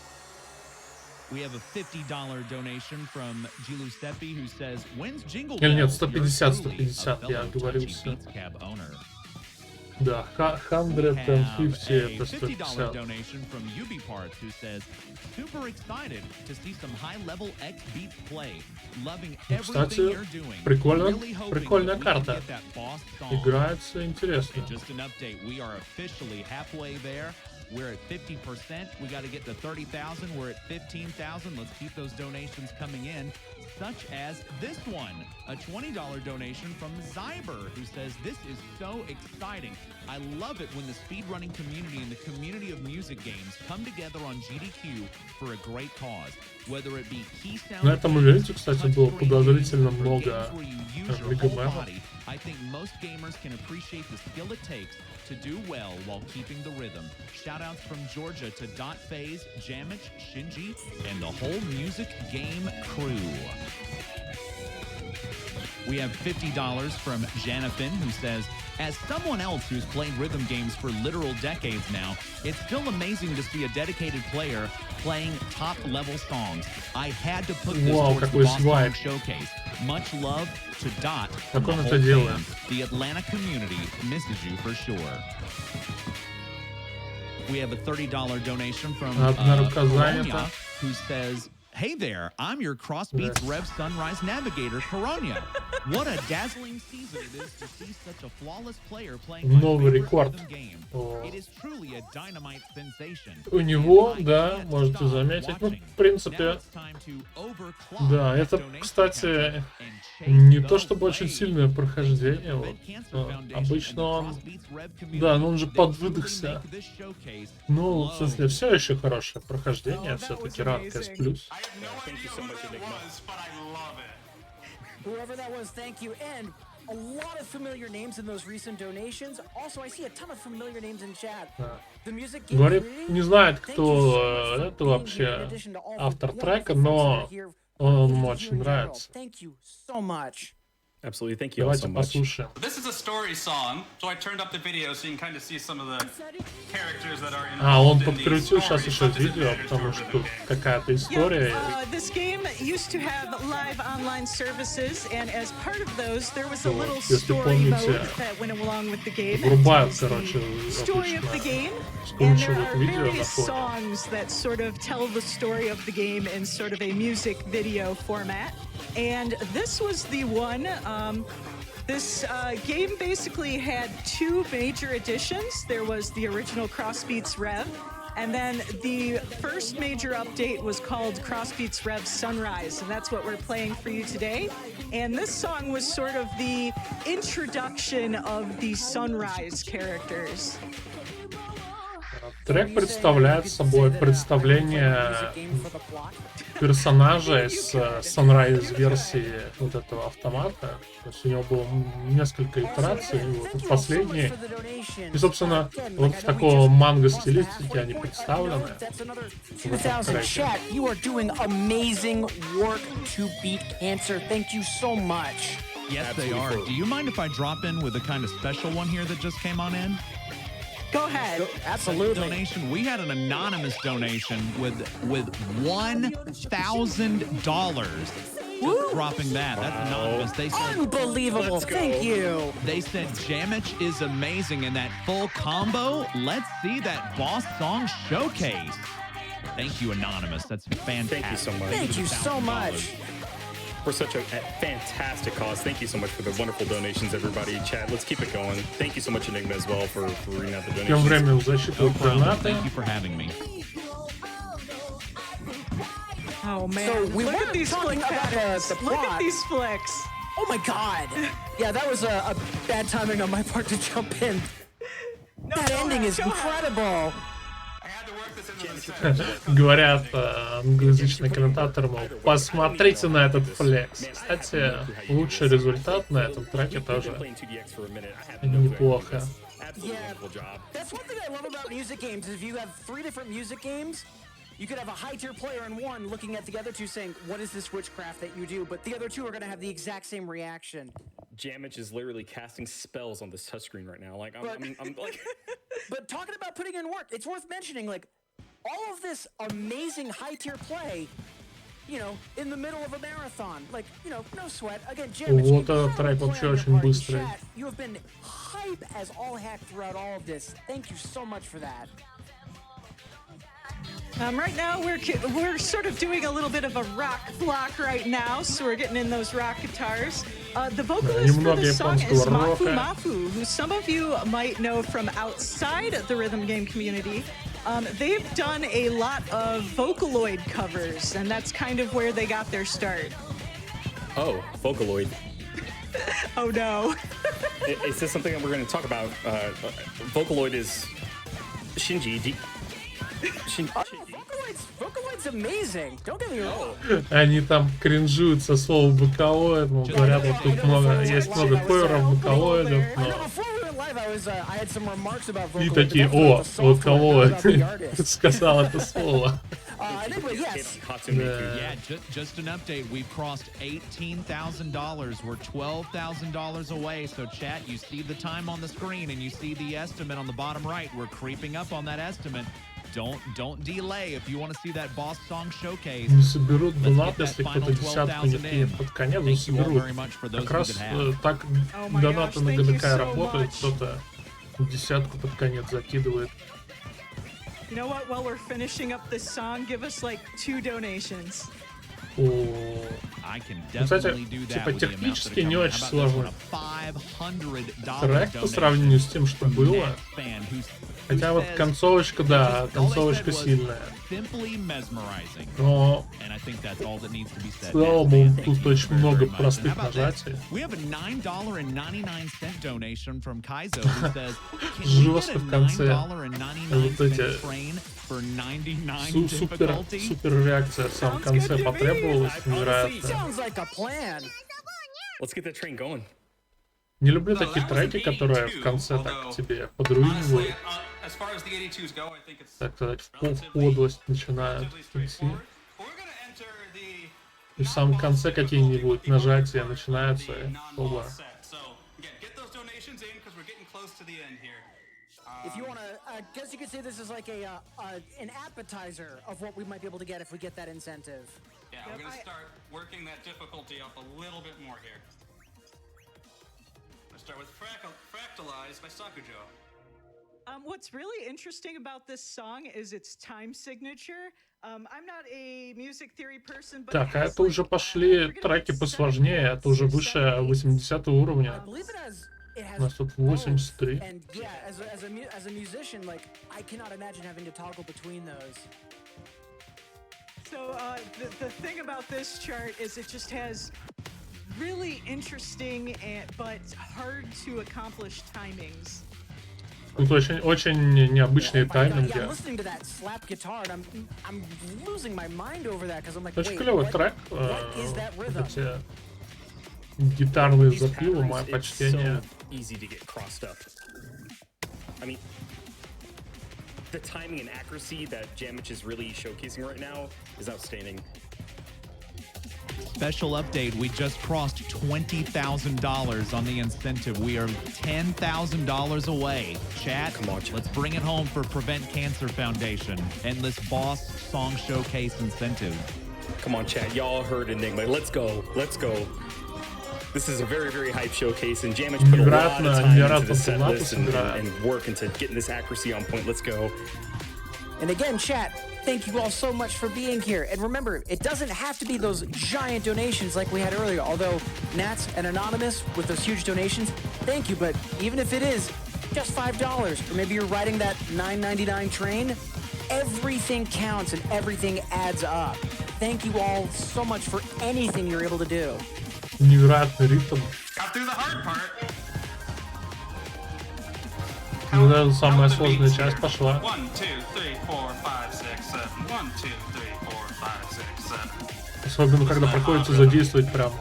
We have a $50 donation from Giuseppe, who says, when's Jingle Bells? Или нет, 150, я оговорился. Да, We have 150 a это $50 150. donation from UB Parts who says, super excited to see some high-level X beats play. Loving everything Кстати, you're doing. прикольно, Really hoping прикольная that we can карта. get that boss song. Играется интересно. And just an update, we are officially halfway there. We're at 50%. We got to get to 30,000. We're at 15,000. Let's keep those donations coming in, such as this one, a $20 donation from Zyber, who says, this is so exciting. I love it when the speedrunning community and the community of music games come together on GDQ for a great cause. Whether it be key sound На этом ивенте, кстати, было подозрительно много лигомемов. I think most gamers can appreciate the skill it takes to do well while keeping the rhythm. Shoutouts from Georgia to Dot Phase, Jammitch, Shinji, and the whole music game crew. We have $50 from Janifin, who says, as someone else who's played rhythm games for literal decades now, it's still amazing to see a dedicated player playing top-level songs. I had to put this towards the Boss Song Showcase. Much love to Dot from the whole fam. The Atlanta community misses you for sure. We have a $30 donation from Coronia, who says, hey there, I'm your Crossbeats Rev Sunrise Navigator, Coronia. What a dazzling season it is to see such a flawless player playing my favorite rhythm game. It is truly a dynamite sensation. У него, да, можете заметить, ну, в принципе, да, это, кстати, не то чтобы очень сильное прохождение, вот. Обычно он, да, но он же подвыдохся. Ну, в смысле, все еще хорошее прохождение, все-таки ранг плюс. Whoever that was, thank you. And a lot of familiar names in those recent donations. Also, I see a ton of familiar names in chat. The music game Говорит, не знает, кто это вообще автор трека, но он ему очень нравится. Thank you so much. Absolutely, thank you all so much. This is a story song, so I turned up the video so you can kind of see some of the characters that are он involved in the подкрутил story, сейчас еще such as in видео, the потому что rhythm тут game. какая-то история. This game used to have live online services, and as part of those, there was a little story mode that went along with the game. Врубают, короче, Story of the game, and there are various songs that sort of tell the story of the game in sort of a music video format. And this was the one. This game basically had two major editions. There was the original Crossbeats REV, and then the first major update was called Crossbeats REV Sunrise, and that's what we're playing for you today. And this song was sort of the introduction of the Sunrise characters. Трек представляет собой представление персонажа из Sunrise-версии вот этого автомата. То есть у него было несколько итераций, и вот последние. И, собственно, вот в такого манго-стилистике они представлены. You are doing amazing work to beat cancer. Thank you so much. Yes, they are. Do you mind if I drop in with a kind of special one here that just came on in? Go ahead. Absolutely. Donation. We had an anonymous donation with $1,000. Dropping that. That's anonymous. They said, unbelievable. Thank you. They said Jammitch is amazing and that full combo. Let's see that boss song showcase. Thank you, anonymous. That's fantastic. Thank you so much. Thank you so much. For such a fantastic cause. Thank you so much for the wonderful donations, everybody. Chat, let's keep it going. Thank you so much, Enigma, as well, for reading out the donations. Тем временем засчитывают гранаты. Thank you for having me. Oh man, So we look were at these talking flick about patterns. the Look at plot. these flicks. Oh my god. Yeah, that was a bad timing on my part to jump in. That ending is incredible. Говорят англоязычные комментаторы, мол, посмотрите на этот флекс. Кстати, лучший результат на этом треке тоже неплохо. Yeah, that's one thing I love about music games is if you have 3 different music games, you could have a high-tier player in one looking at the other two saying, what is this witchcraft that you do? But the other two are going to have the exact same reaction. Jammitch is literally casting spells on this touchscreen right now. Like, I'm like... But talking about putting in work, it's worth mentioning, like, all of this amazing high-tier play you know, in the middle of a marathon. Like, you know, no sweat. Again, Вот этот трек вообще очень быстрый. You have been hype as all heck throughout all of this. Thank you so much for that. Right now we're sort of doing a little bit of a rock block right now, so we're getting in those rock guitars. The vocalist for the song is Mafu Mafu, who some of you might know from outside the rhythm game community. They've done a lot of Vocaloid covers, and that's kind of where they got their start. Oh, Vocaloid. Oh no. Is this something that we're going to talk about? Vocaloid is Shinji. Vocaloid's amazing. Don't get me wrong. Они там кринжуют со словом Vocaloid, ну, говорят, вот тут есть много каверов Vocaloid'ов, но... И такие, о, Vocaloid, сказал это слово. Yeah, just an update. We've crossed $18,000. We're $12,000 away. So, chat, you see the time on the screen and you see the estimate on the bottom right. We're creeping up on that estimate. Don't delay if you want to see that boss song showcase. Не соберут донат, если кто-то десятку не кинет под конец, но соберут. Как раз так донаты на ГДК работают, кто-то десятку под конец закидывает. You know what? While we're finishing up this song, give us like 2 donations. Кстати, типа технически не очень сложно. Трек по сравнению с тем, что было. Хотя вот концовочка, да, концовочка сильная. Но в целом тут очень много простых нажатий. Жестко в конце. Вот эти супер реакция в самом конце потребовалась, невероятно. Не люблю такие треки, которые в конце так тебе подруинивают. Так сказать, в подлость начинают идти. И в самом конце какие-нибудь нажатия начинаются. Оба. If you want to, I guess you could say this is like an appetizer of what we might be able to get if we get that incentive. Yeah, we're going to start working that difficulty up a little bit more here. Let's start with Fractalize by Sakujo. What's really interesting about this song is its time signature. I'm not a music theory person, but так, а это уже пошли треки посложнее, это уже выше 80 уровня. У нас тут 83. And yeah, as a musician, like I cannot imagine having to toggle between those. So the thing about this chart is it just has really interesting but hard to accomplish timings. Тут очень необычные тайминги. Очень клевый трек. Эти гитарные запилы, мое почтение. Easy to get crossed up. I mean, the timing and accuracy that jammitch is really showcasing right now is outstanding. Special update, we just crossed $20,000 on the incentive. We are $10,000 away. Chat, come on, chat, let's bring it home for Prevent Cancer Foundation and this Boss Song Showcase incentive. Come on, chat, y'all heard Enigma. Let's go, let's go. This is a very, very hype showcase, and jammitch put a lot of time into the set list and work into getting this accuracy on point. Let's go. And again, chat, thank you all so much for being here. And remember, it doesn't have to be those giant donations like we had earlier. Although Nats and Anonymous with those huge donations, thank you. But even if it is just $5, or maybe you're riding that $9.99 train, everything counts and everything adds up. Thank you all so much for anything you're able to do. Невероятный ритм. Ну да, самая сложная часть пошла. Особенно, когда приходится задействовать прям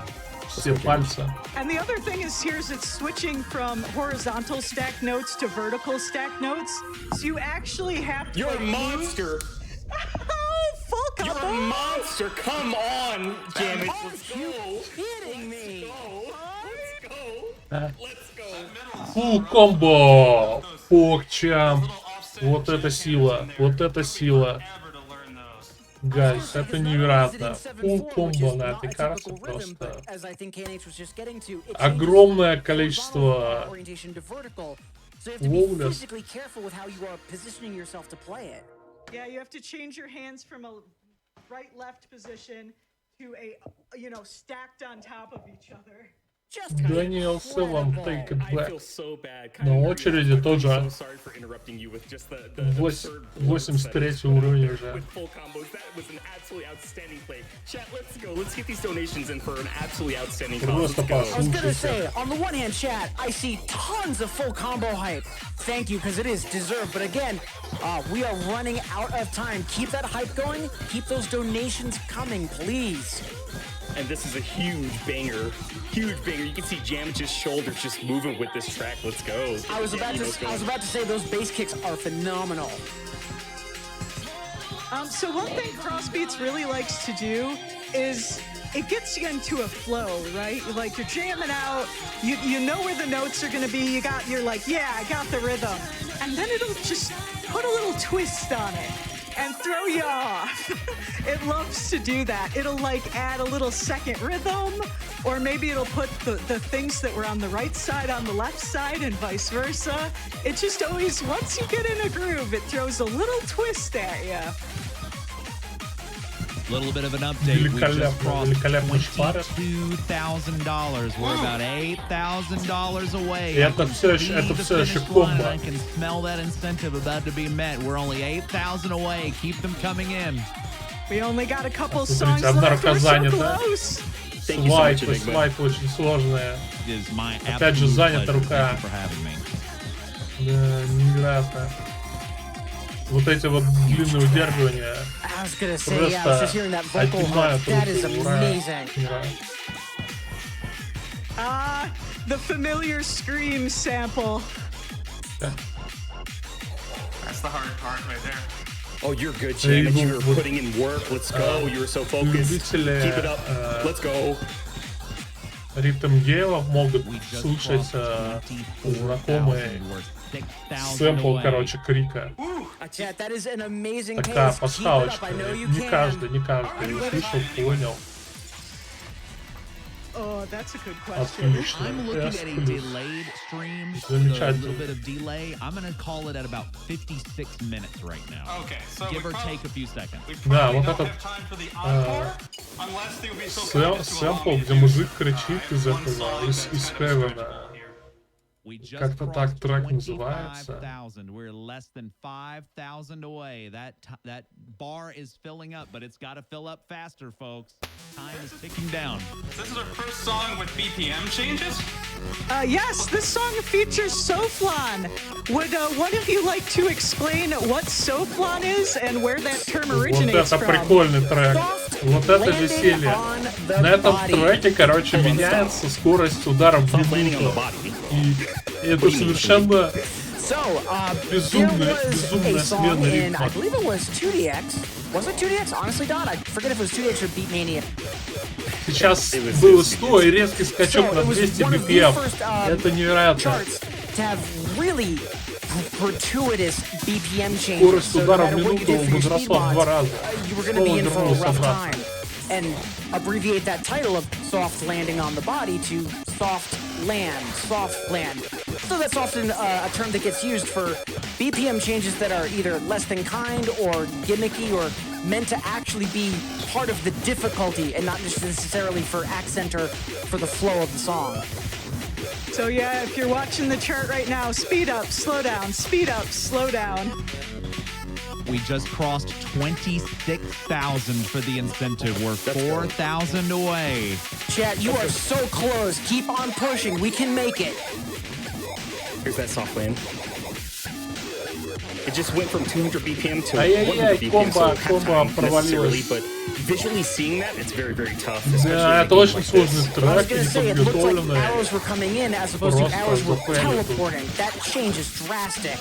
все пальцы. And the other thing is here is it's switching from horizontal stack notes to vertical stack notes. So you actually have to... You're a monster! Oh, full combo! You're a monster! Come on, jammitch! Let's go! Kidding me? Let's go! Фу, комбо! Покчамп! Вот это сила! Вот это сила! Гайс, это невероятно. Full комбо на этой карте просто. Огромное количество ловлес. Yeah, you have to change your hands from a right-left position to a, stacked on top of each other. Дэниел Севан, take it back. На очереди тоже 83 уровень уже. Просто послушайте. On the one hand, chat, I see tons of full combo hype. Thank you, because it is deserved. But again, we are running out of time. Keep that hype going. Keep those donations coming, please. And this is a huge banger. Huge banger. You can see Jammitch's shoulders just moving with this track. Let's go. I was about to say those bass kicks are phenomenal. So one thing Crossbeats really likes to do is it gets you into a flow, right? Like you're jamming out, you know where the notes are gonna be, you're like, yeah, I got the rhythm. And then it'll just put a little twist on it and throw you off. It loves to do that. It'll like add a little second rhythm, or maybe it'll put the things that were on the right side on the left side and vice versa. It just always, once you get in a groove, it throws a little twist at you. Little bit of an update. We just crossed $22,000. We're about $8,000 away. Это все еще комбо. I can smell that incentive about to be met. We're only 8,000 away. Keep them coming in. We only got a couple songs Смотрите, одна left. рука We're so занята. close. Свайпы очень сложные. Опять же занята рука. Да, невероятно. Вот эти вот длинные удерживания просто отнимают руку. The familiar scream sample. That's the hard part right there. Oh, you're good, Jammitch. You were putting in work. Let's go. You were so focused. Keep it up. Let's go. Ритм гейлов могут слышать знакомый сэмпл, короче, крика. Такая пасхалочка. Не каждый услышал, понял. Oh, that's a good question. Отлично. I'm looking at a delayed stream with a little bit of delay. I'm going to call it at about 56 minutes right now. Okay, so give or take a few seconds. Да, вот этот сэмпл, где мужик кричит из этого, из Хевена. Как-то так трек называется. We're less than 5,000 away. That bar is filling up, but it's got to fill up faster, folks. Time is ticking down. This is our first song with BPM changes? Yes, this song features Soflan. Would one of you like to explain what Soflan is and where that term originates from? Вот это прикольный трек. Вот это веселье. На этом треке, короче, меняется скорость удара в минуту. И это совершенно безумная смена ритма. I believe it was 2DX. Was it 2DX? Honestly, Don, I forget if it was 2DX or Beatmania. Сейчас было 100 и резкий скачок на 200 BPM. Это невероятно. Скорость удара в минуту возросла в 2 раза. Снова вернулся обратно. And abbreviate that title of soft landing on the body to soft land. So that's often a term that gets used for BPM changes that are either less than kind or gimmicky or meant to actually be part of the difficulty and not just necessarily for accent or for the flow of the song. So yeah, if you're watching the chart right now, speed up, slow down, speed up, slow down. We just crossed 26,000 for the incentive. We're 4,000 away. Chat, you are so close. Keep on pushing. We can make it. Here's that soft land. It just went from 200 BPM to 100 BPM, so it doesn't have time necessarily, but visually seeing that, it's very, very tough. Да, это очень сложный трек, It looked like неподготовленный. arrows were coming in as opposed to arrows were teleporting. That change is drastic.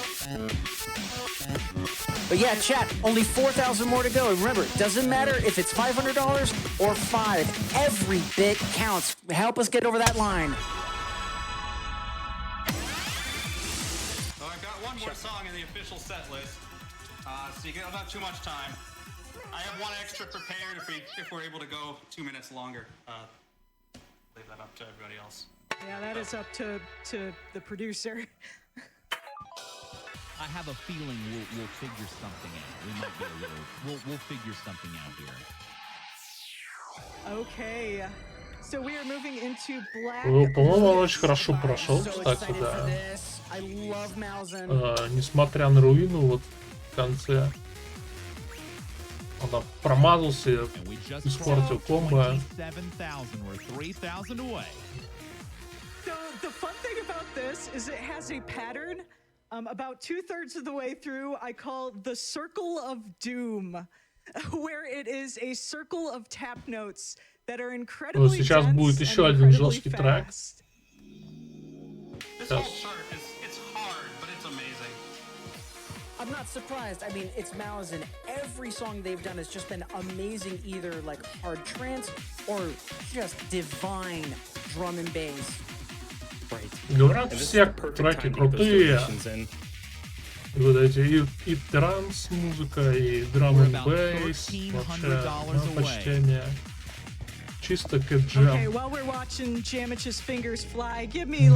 But yeah, chat, only 4,000 more to go. And remember, it doesn't matter if it's $500 or $5. Every bit counts. Help us get over that line. So I've got one more song in the official set list, so you don't have too much time. I have one extra prepared if we're able to go 2 minutes longer. Leave that up to everybody else. Yeah, that is up to the producer. I have a feeling we'll figure something out. We might be a little. We'll figure something out here. Okay. So we are moving into black. По-моему, он очень хорошо прошел, кстати, да. Несмотря на руину, вот в конце. Он промазался, испортил комбо. So the fun thing about this is it has a pattern. About 2/3 of the way through, I call the Circle of Doom, where it is a circle of tap notes that are incredibly Сейчас dense будет and еще один incredibly жесткий трек. fast. This whole chart it's hard, but it's amazing. I'm not surprised. I mean, it's Malazan. Every song they've done has just been amazing, either like hard trance or just divine drum and bass. Говорят, все треки крутые. Вот эти и транс музыка, и драм н бейс. Вообще, почтение. Чисто кэджем.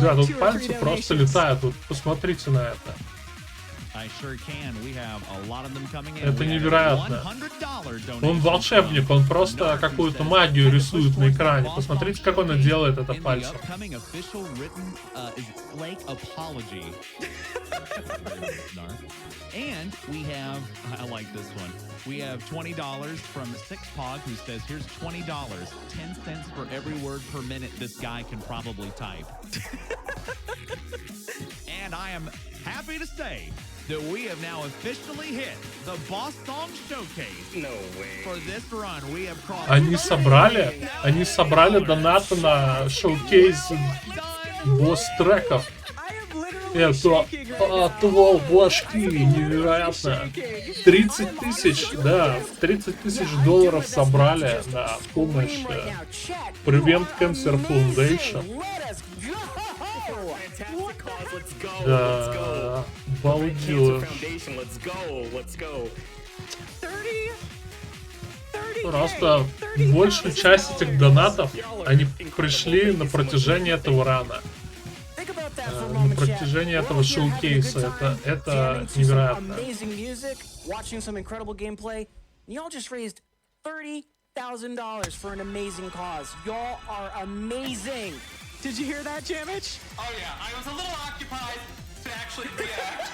Да, тут пальцы просто летают. Вот посмотрите на это. Это невероятно. Он волшебник, он просто какую-то магию рисует на экране. Посмотрите, как он делает это пальцем. And we have, I like this one. We have $20 from Sixpog, who says, here's $20, 10 cents for every word per minute this guy can probably type. And I am happy to say that we have now officially hit the Boss Song Showcase. No way. For this run, we have crossed. Они собрали донаты на шоукейс босс-треков. Это отвал башки, невероятно. 30 тысяч, да, 30 тысяч долларов собрали на помощь Prevent Cancer Foundation. Да, балдеж. Просто большую часть этих донатов, они пришли на протяжении этого рана. На протяжении этого шоукейса. Это невероятно. $30,000 for an amazing cause. Y'all are amazing. Did you hear that, jammitch? Oh yeah, I was a little occupied to actually react.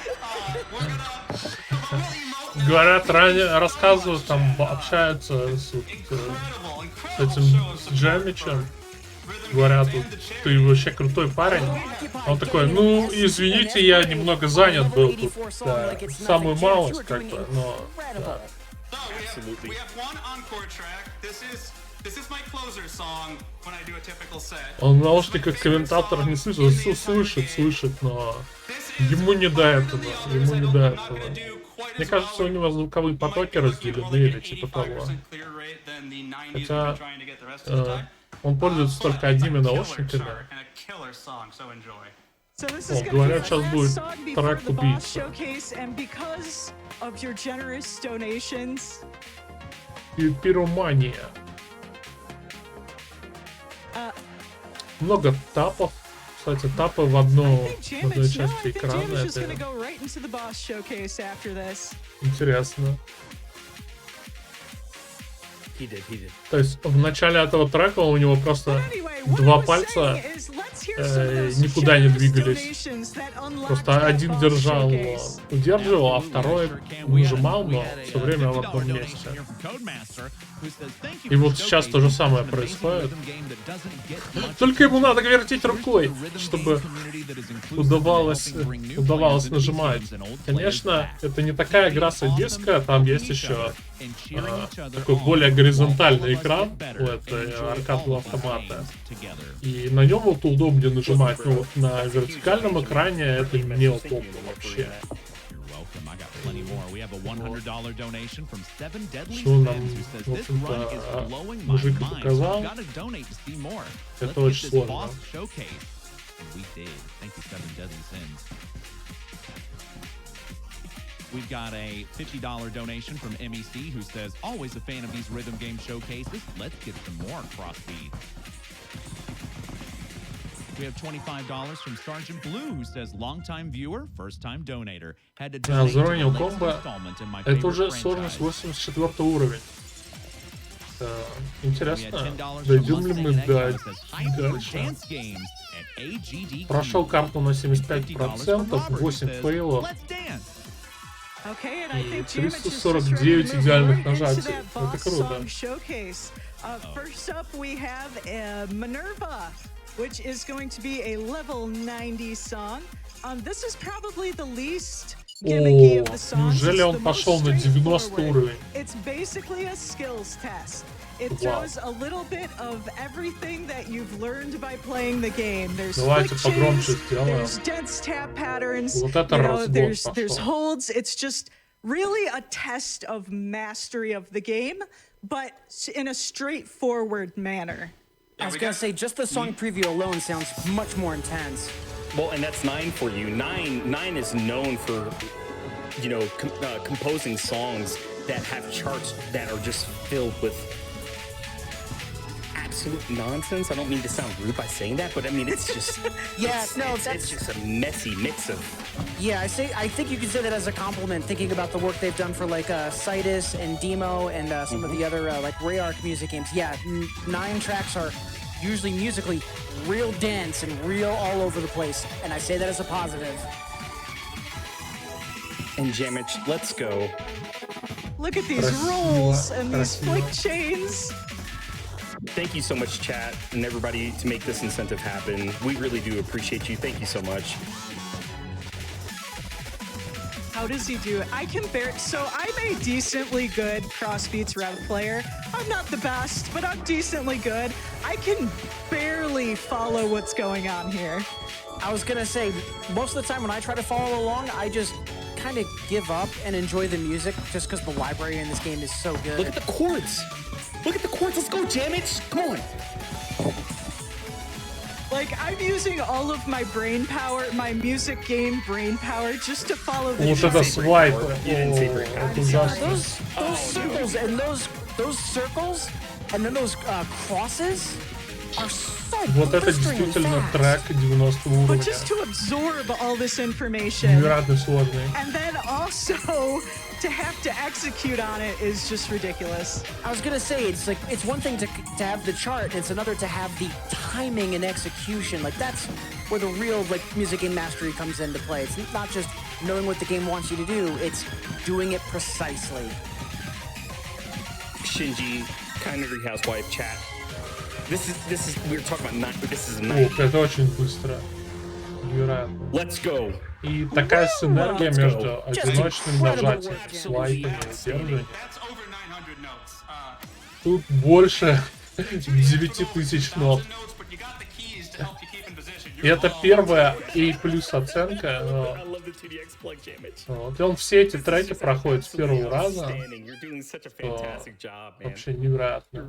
We're gonna. Говорят, рассказывают, там общаются с этим Джаммичем. Говорят, ты вообще крутой парень. Он такой, ну, извините, я немного занят был тут. Да, самую малость, как бы, но... Да. Он в наушниках комментатор не слышит, слышит, но ему не до этого, Мне кажется, у него звуковые потоки разделены или типа того. Хотя он пользуется только одними наушниками. О, говорят, сейчас будет трек убийца. И пиромания. Много тапов. Кстати, тапы в одной части экрана. Это интересно. То есть в начале этого трека у него просто два пальца никуда не двигались. Просто один удерживал, а второй нажимал, но все время в одном месте. И вот сейчас то же самое происходит. Только ему надо вертеть рукой, чтобы удавалось нажимать. Конечно, это не такая игра садистская, там есть еще такой более горизонтальный экран у этой аркадного автомата. И на нем вот удобнее нажимать, но вот на вертикальном экране это неудобно вообще. Что нам, в общем-то, мужик показал, это очень сложно. We've got a $50 donation from MEC who says, always a fan of these rhythm game showcases. Let's get some more crossbeats. We have $25 from Sergeant Blue who says, longtime viewer, first-time donator. Had to donate to the latest installment in my Это уже favorite сложность franchise. 84 уровень. Интересно, дойдем ли мы дальше? Прошел карту на 75%, 8 фейлов и 349 идеальных нажатий. Это круто. First up, we have Minerva, which is going to be a level 90 song. This is probably the least gimmicky of the songs. Неужели он пошел на 90 уровень? It's basically a skills test. It throws a little bit of everything that you've learned by playing the game. There's Давайте погромче сделаем. there's dense tap patterns, Вот это there's holds. It's just really a test of mastery of the game, but in a straightforward manner. I was gonna say, just the song preview alone sounds much more intense. Well, and that's 9 for you. Nine is known for, you know, composing songs that have charts that are just filled with absolute nonsense. I don't mean to sound rude by saying that, but I mean it's just it's just a messy mix of. Yeah, I think you could say that as a compliment, thinking about the work they've done for like Citus and Demo and some of the other like REV music games. Yeah, 9 tracks are usually musically real dense and real all over the place, and I say that as a positive. And jammitch, let's go. Look at these rolls and these flick chains. Thank you so much, chat, and everybody to make this incentive happen. We really do appreciate you. Thank you so much. How does he do it? I can bear. So I'm a decently good crossbeats REV player. I'm not the best, but I'm decently good. I can barely follow what's going on here. I was gonna say, most of the time when I try to follow along, I just kind of give up and enjoy the music just because the library in this game is so good. Look at the chords. Look at the chords. Let's go, jammitch. Come on. Like, I'm using all of my brain power, my music game brain power, just to follow the Вот это свайп. Those circles and those circles and then those crosses are so Вот это действительно трек 90 уровня. But just to absorb all this information. Невероятно сложный. And then also to have to execute on it is just ridiculous. I was gonna say, it's like, it's one thing to have the chart, and it's another to have the timing and execution. Like, that's where the real like music game mastery comes into play. It's not just knowing what the game wants you to do, it's doing it precisely. Shinji, kind hungry housewife chat. This is we were talking about this is 9. Это очень быстро. Невероятно. Let's go. И такая синергия между одиночным нажатием, слайдами и удерживанием. Тут больше 9000 нот. И это первая A+ оценка. Вот. И он все эти треки проходит с первого раза. Вообще невероятно.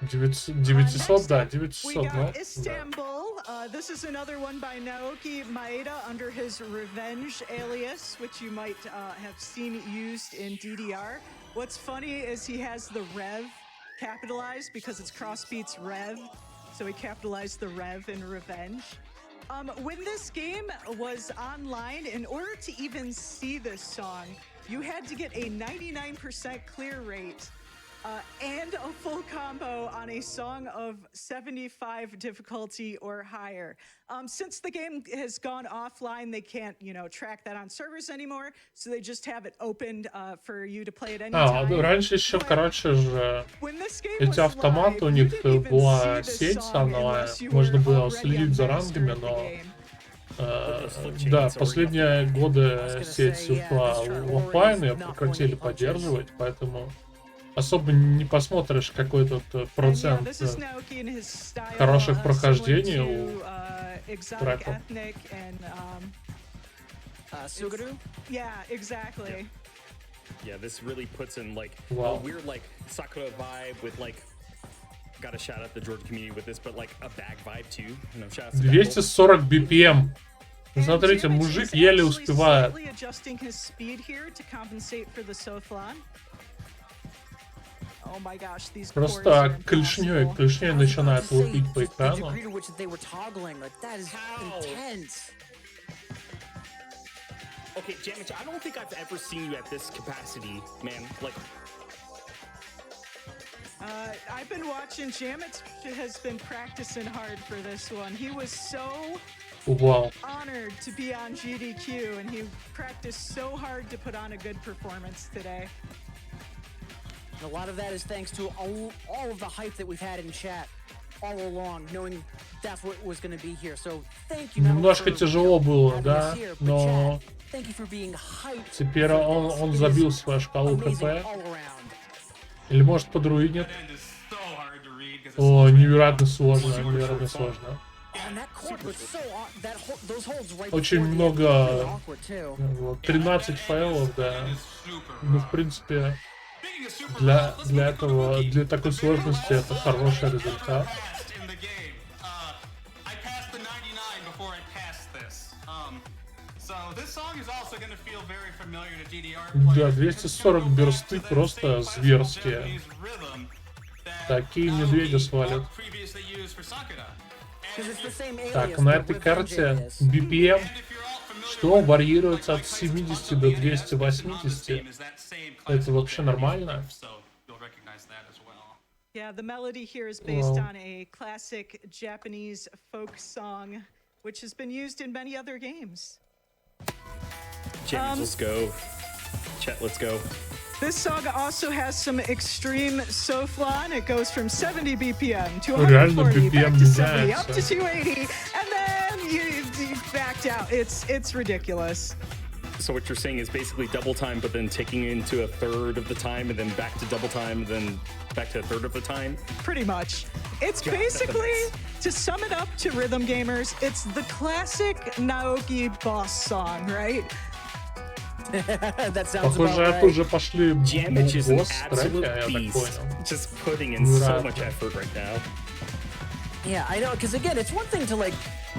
900, да, 900, но... Istanbul. This is another one by Naoki Maeda under his Revenge alias, which you might have seen used in DDR. What's funny is he has the REV capitalized because it's crossbeats REV, so he capitalized the REV in Revenge. When this game was online, in order to even see this song, you had to get a 99% clear rate and a full combo on a song of 75 difficulty or higher. Since the game has gone offline, they can't, track that on servers anymore, so they just have it opened for you to play at any time. Раньше еще, короче же, эти автоматы, у них была сеть сановая, можно было следить за рангами, но... да, последние годы сеть ушла в офлайн, ее прекратили поддерживать, поэтому... особо не посмотришь какой тут процент хороших прохождений у треков. Yeah, exactly. Yeah, this really puts in like a weird like Sakura vibe with like. Gotta shout out the Georgia community with this, but like a bag vibe too. Shout out to 240 BPM. Смотрите, мужик еле успевает. Просто клешней начинает лупить по экрану. Okay, Jammitch, I don't think I've ever seen you at this capacity, man. Like, I've been watching. Jammitch has been practicing hard for this one. He was so honored to be on GDQ, and he practiced so hard to put on a good performance today. A lot of that is thanks to all of the hype that we've had in chat all along, knowing that's what was going to be here. So thank you. Немножко тяжело было, да, но теперь он забил свою шкалу ХП. Или может подруинит. О, невероятно сложно, невероятно сложно. Очень много, 13 файлов, да. Ну, в принципе, для этого, для такой сложности это хороший результат. Да, 240 берсты просто зверские. Такие медведи свалят. Так, на этой карте BPM, что варьируется от 70 до 280. Это вообще нормально? Yeah, the melody here is based on a classic Japanese folk song, which has been used in many other games. Let's go. Chat, let's go. This song also has some extreme soflan. It goes from 70 BPM to 140, back to 70, up to 280, and then you backed out. It's ridiculous. So what you're saying is basically double time, but then taking into a third of the time, and then back to double time, and then back to a third of the time? Pretty much. It's basically, to sum it up to rhythm gamers, it's the classic Naoki boss song, right? That sounds Похоже, about right. уже пошли Jammitch is an босс-треки, absolute я так beast. понял. Just putting in so much effort right now. Yeah, I know, because again, it's one thing to like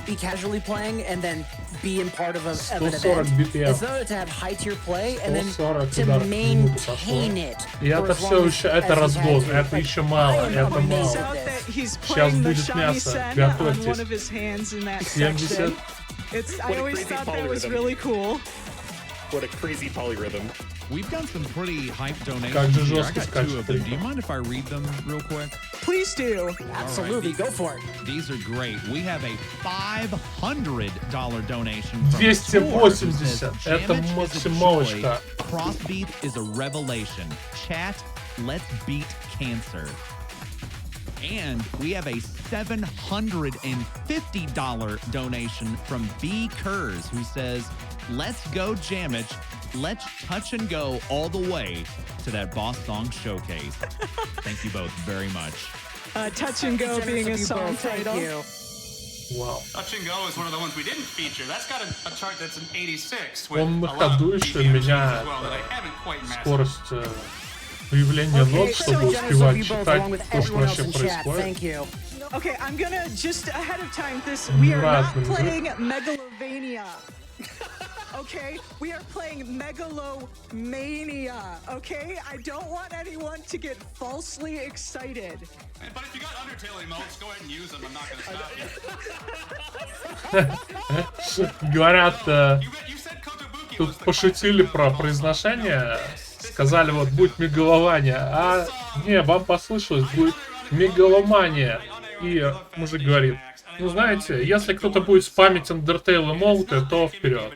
be casually playing and then be in part of an event. 140 BPM. It's another to have high tier play and then 140 to ударов в минуту пошло. maintain it. И это все еще, это разгон, это еще мало, это мало. Сейчас будет мясо, готовьтесь. 70. I always thought that was really cool. What a crazy polyrhythm. We've got some pretty hype donations Как же here. I жестко got 2 of them. скачет. Do you mind if I read them real quick? Please do. Absolutely, go for it. These are great. We have a $500 donation from 280. Это Jammitch is a максималочка. joy. Crossbeats is a revelation. Chat, let's beat cancer. And we have a $750 donation from B. Kurz, who says, let's go Jammitch. Let's touch and go all the way to that boss song showcase. Thank you both very much. Touch and Go being a song title. Вау. Touch and Go is one of the ones we didn't feature. That's got a chart that's an 86. Он на ходу еще меняет скорость появления нот, чтобы успевать читать то, что вообще происходит. Okay, I'm gonna just ahead of time this. We are not playing Megalovania. Okay, we are playing Megalomania. Okay, I don't want anyone to get falsely excited. But if you got Undertale emotes, go ahead and use them. I'm not gonna stop you. Говорят, You said Kotobuki тут was the пошутили про произношение, сказали вот будет мегаломания, а не, вам послышалось, будет мегаломания. И мужик говорит, ну знаете, если кто-то будет спамить Undertale эмоуты, то вперед.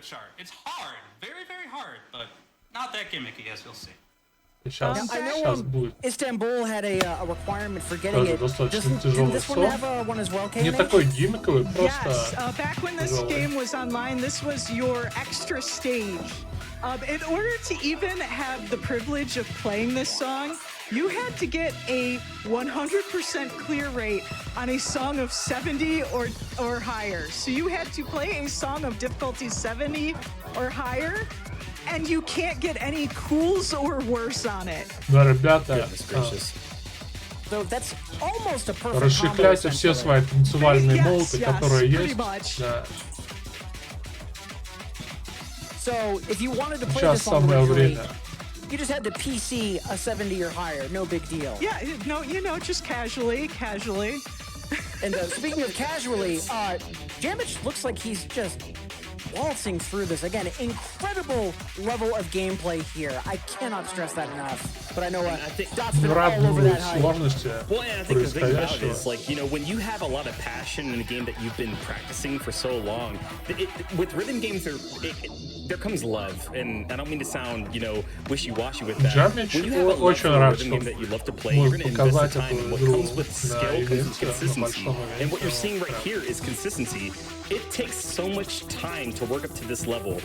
Сейчас будет. Istanbul had a requirement for getting Тоже it. достаточно тяжелый сон. Не такой гиммиковый, просто Yes, back when this game was online, this was your extra stage. In order to even have the privilege of playing this song, you had to get a 100% clear rate on a song of 70 or higher. So you had to play a song of difficulty 70 or higher, and you can't get any cools or worse on it. Да, ребята, расшифляйте все свои танцевальные эмоуты, которые есть. Да. So if you wanted to play Сейчас this song самое originally, время. you just had to PC a 70 or higher. No big deal. Yeah, no, you know, just casually. And speaking of casually, jammitch looks like he's just waltzing through this. Again, incredible level of gameplay here. I cannot stress that enough. But I know Dot's been all over that hype. Сложности Well, and I think the thing about it происходящего. is, like, you know, when you have a lot of passion in a game that you've been practicing for so long, with rhythm games, there comes love. And I don't mean to sound, you know, wishy-washy with that. Jammitch When you have a love очень for a рад, rhythm что game that you love to play, you're может going to invest показать the time. эту And what игру comes with на skill comes with ивенте, на consistency. большом And what you're ивенте. seeing right here is consistency. It takes so much time to work up to this level.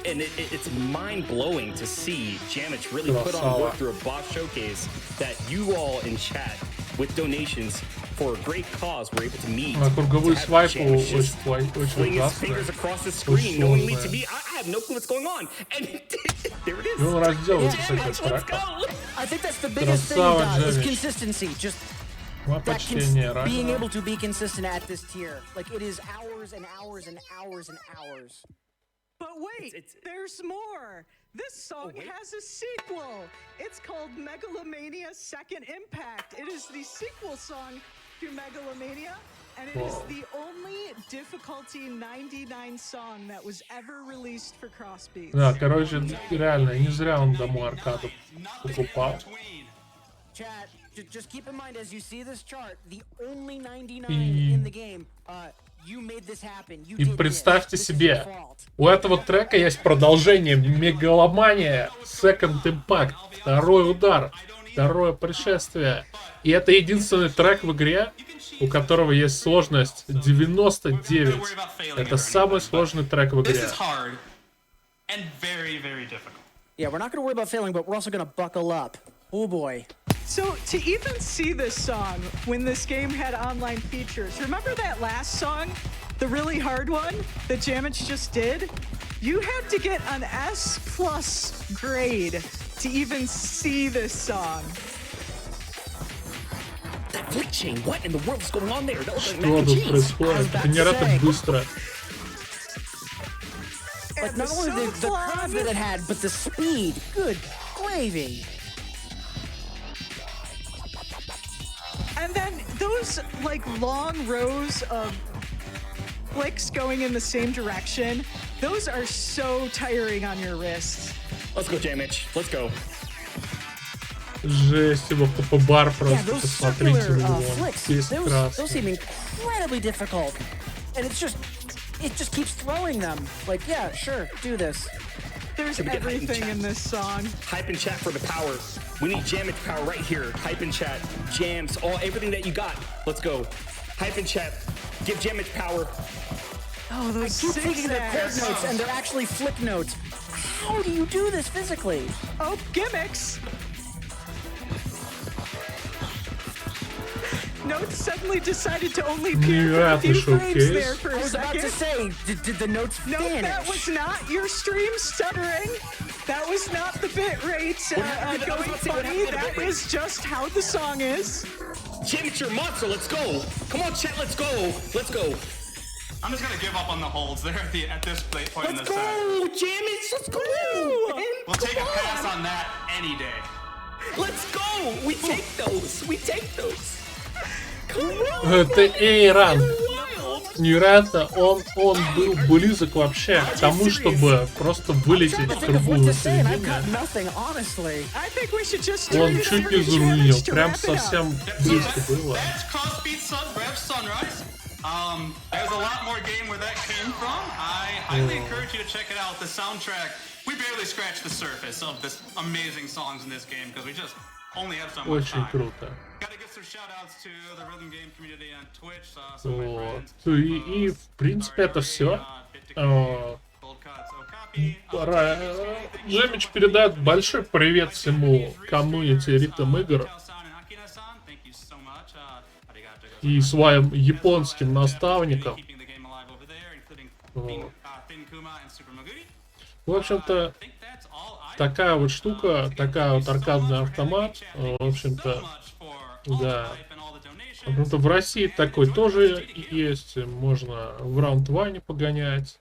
And it's mind-blowing to see jammitch really put on work through a boss showcase that you all in chat with donations for a great cause were able to meet. На круговую To have свайпу jammitch just очень fling his классно. fingers across the Очень screen, knowingly to сложная. me, I have no clue what's going on. And there it is. И он разделается с этим Jammitch, let's треком. go. I think that's the biggest thing, Красава, Dot, is Jammitch. consistency. Just Мы that почти не being ранее. able to be consistent at this tier. Like, it is hours and hours and hours and hours. But wait, there's more. This song has a sequel. It's called Megalomania Second Impact. It is the sequel song to Megalomania, and it is the only difficulty 99 song that was ever released for crossbeats. Да, короче, реально, не зря он домой аркаду покупал. Chat, just keep in mind as you see this chart, the only 99 in the game, you made this happen. You И did представьте this. This is себе, your fault. у этого трека есть продолжение Мегаломания Second Impact. Второй удар, второе пришествие. И это единственный трек в игре, у которого есть сложность 99. Это самый сложный трек в This игре. is hard and very, very difficult. Yeah, we're not going to worry about failing, but we're also going to buckle up. Oh boy. So to even see this song when this game had online features, remember that last song, the really hard one that jammitch just did? You had to get an S+ grade to even see this song. That flick chain, what in the world is going on there? That looks like Что mac and тут cheese. происходит? about Это не to так say. быстро. Like, And not only the fun. curve that it had, but the speed. Good gravy. And then those like long rows of flicks going in the same direction, those are so tiring on your wrists. Let's go, jammitch. Let's go. Жесть, его ПП-бар Yeah, просто, those посмотрите circular на него. flicks, Весь those seem красный. incredibly difficult. And it just keeps throwing them. Like, yeah, sure, do this. There's Can we get hype in everything chat? in this song. Hype and chat for the power. We need jammitch power right here. Hype and chat, jams, everything that you got. Let's go. Hype and chat. Give jammitch power. Oh, those Keep taking their chord zigzags. notes and they're actually flick notes. How do you do this physically? Oh, gimmicks. Notes suddenly decided to only appear for a few Невероятный frames there шоу-кейс. for I a was about to second. say, did the notes No, vanish? that was not your stream stuttering. That was not the bit rate happened to- I was going about to say, what funny. happened to the That bit rate? is just how the song is. Jammitch your monster. Let's go. Come on, chat. Let's go. Let's go. I'm just gonna give up on the holds there at this point in Let's the set. go, jammitch. Let's go. We'll take a pass on that any day. Let's go. We take those. We take those. Come on. Это A-ранг. Невероятно, он был близок вообще к тому, чтобы просто вылететь в Think of what другую to say, and I've середину. got nothing, honestly. I think we should just Он turn it чуть over не to зарулил, jammitch to прям wrap it up. совсем близко было. That's crossbeats Rev Sunrise. There's a lot more game where that came from. I highly encourage you to check it out. The soundtrack, we barely scratched the surface of this amazing songs in this game because we just only have so much Очень time. круто. Gotta give some shout outs to the rhythm game community on Twitch. Some of my Вот. friends. И в принципе это все. Jammitch передает большой привет всему комьюнити ритм игр и своим японским наставникам. Вот. В общем-то, такая вот штука, такая вот аркадный автомат. В общем-то, да. В общем-то, в России такой тоже есть. Можно в раунд 1 погонять.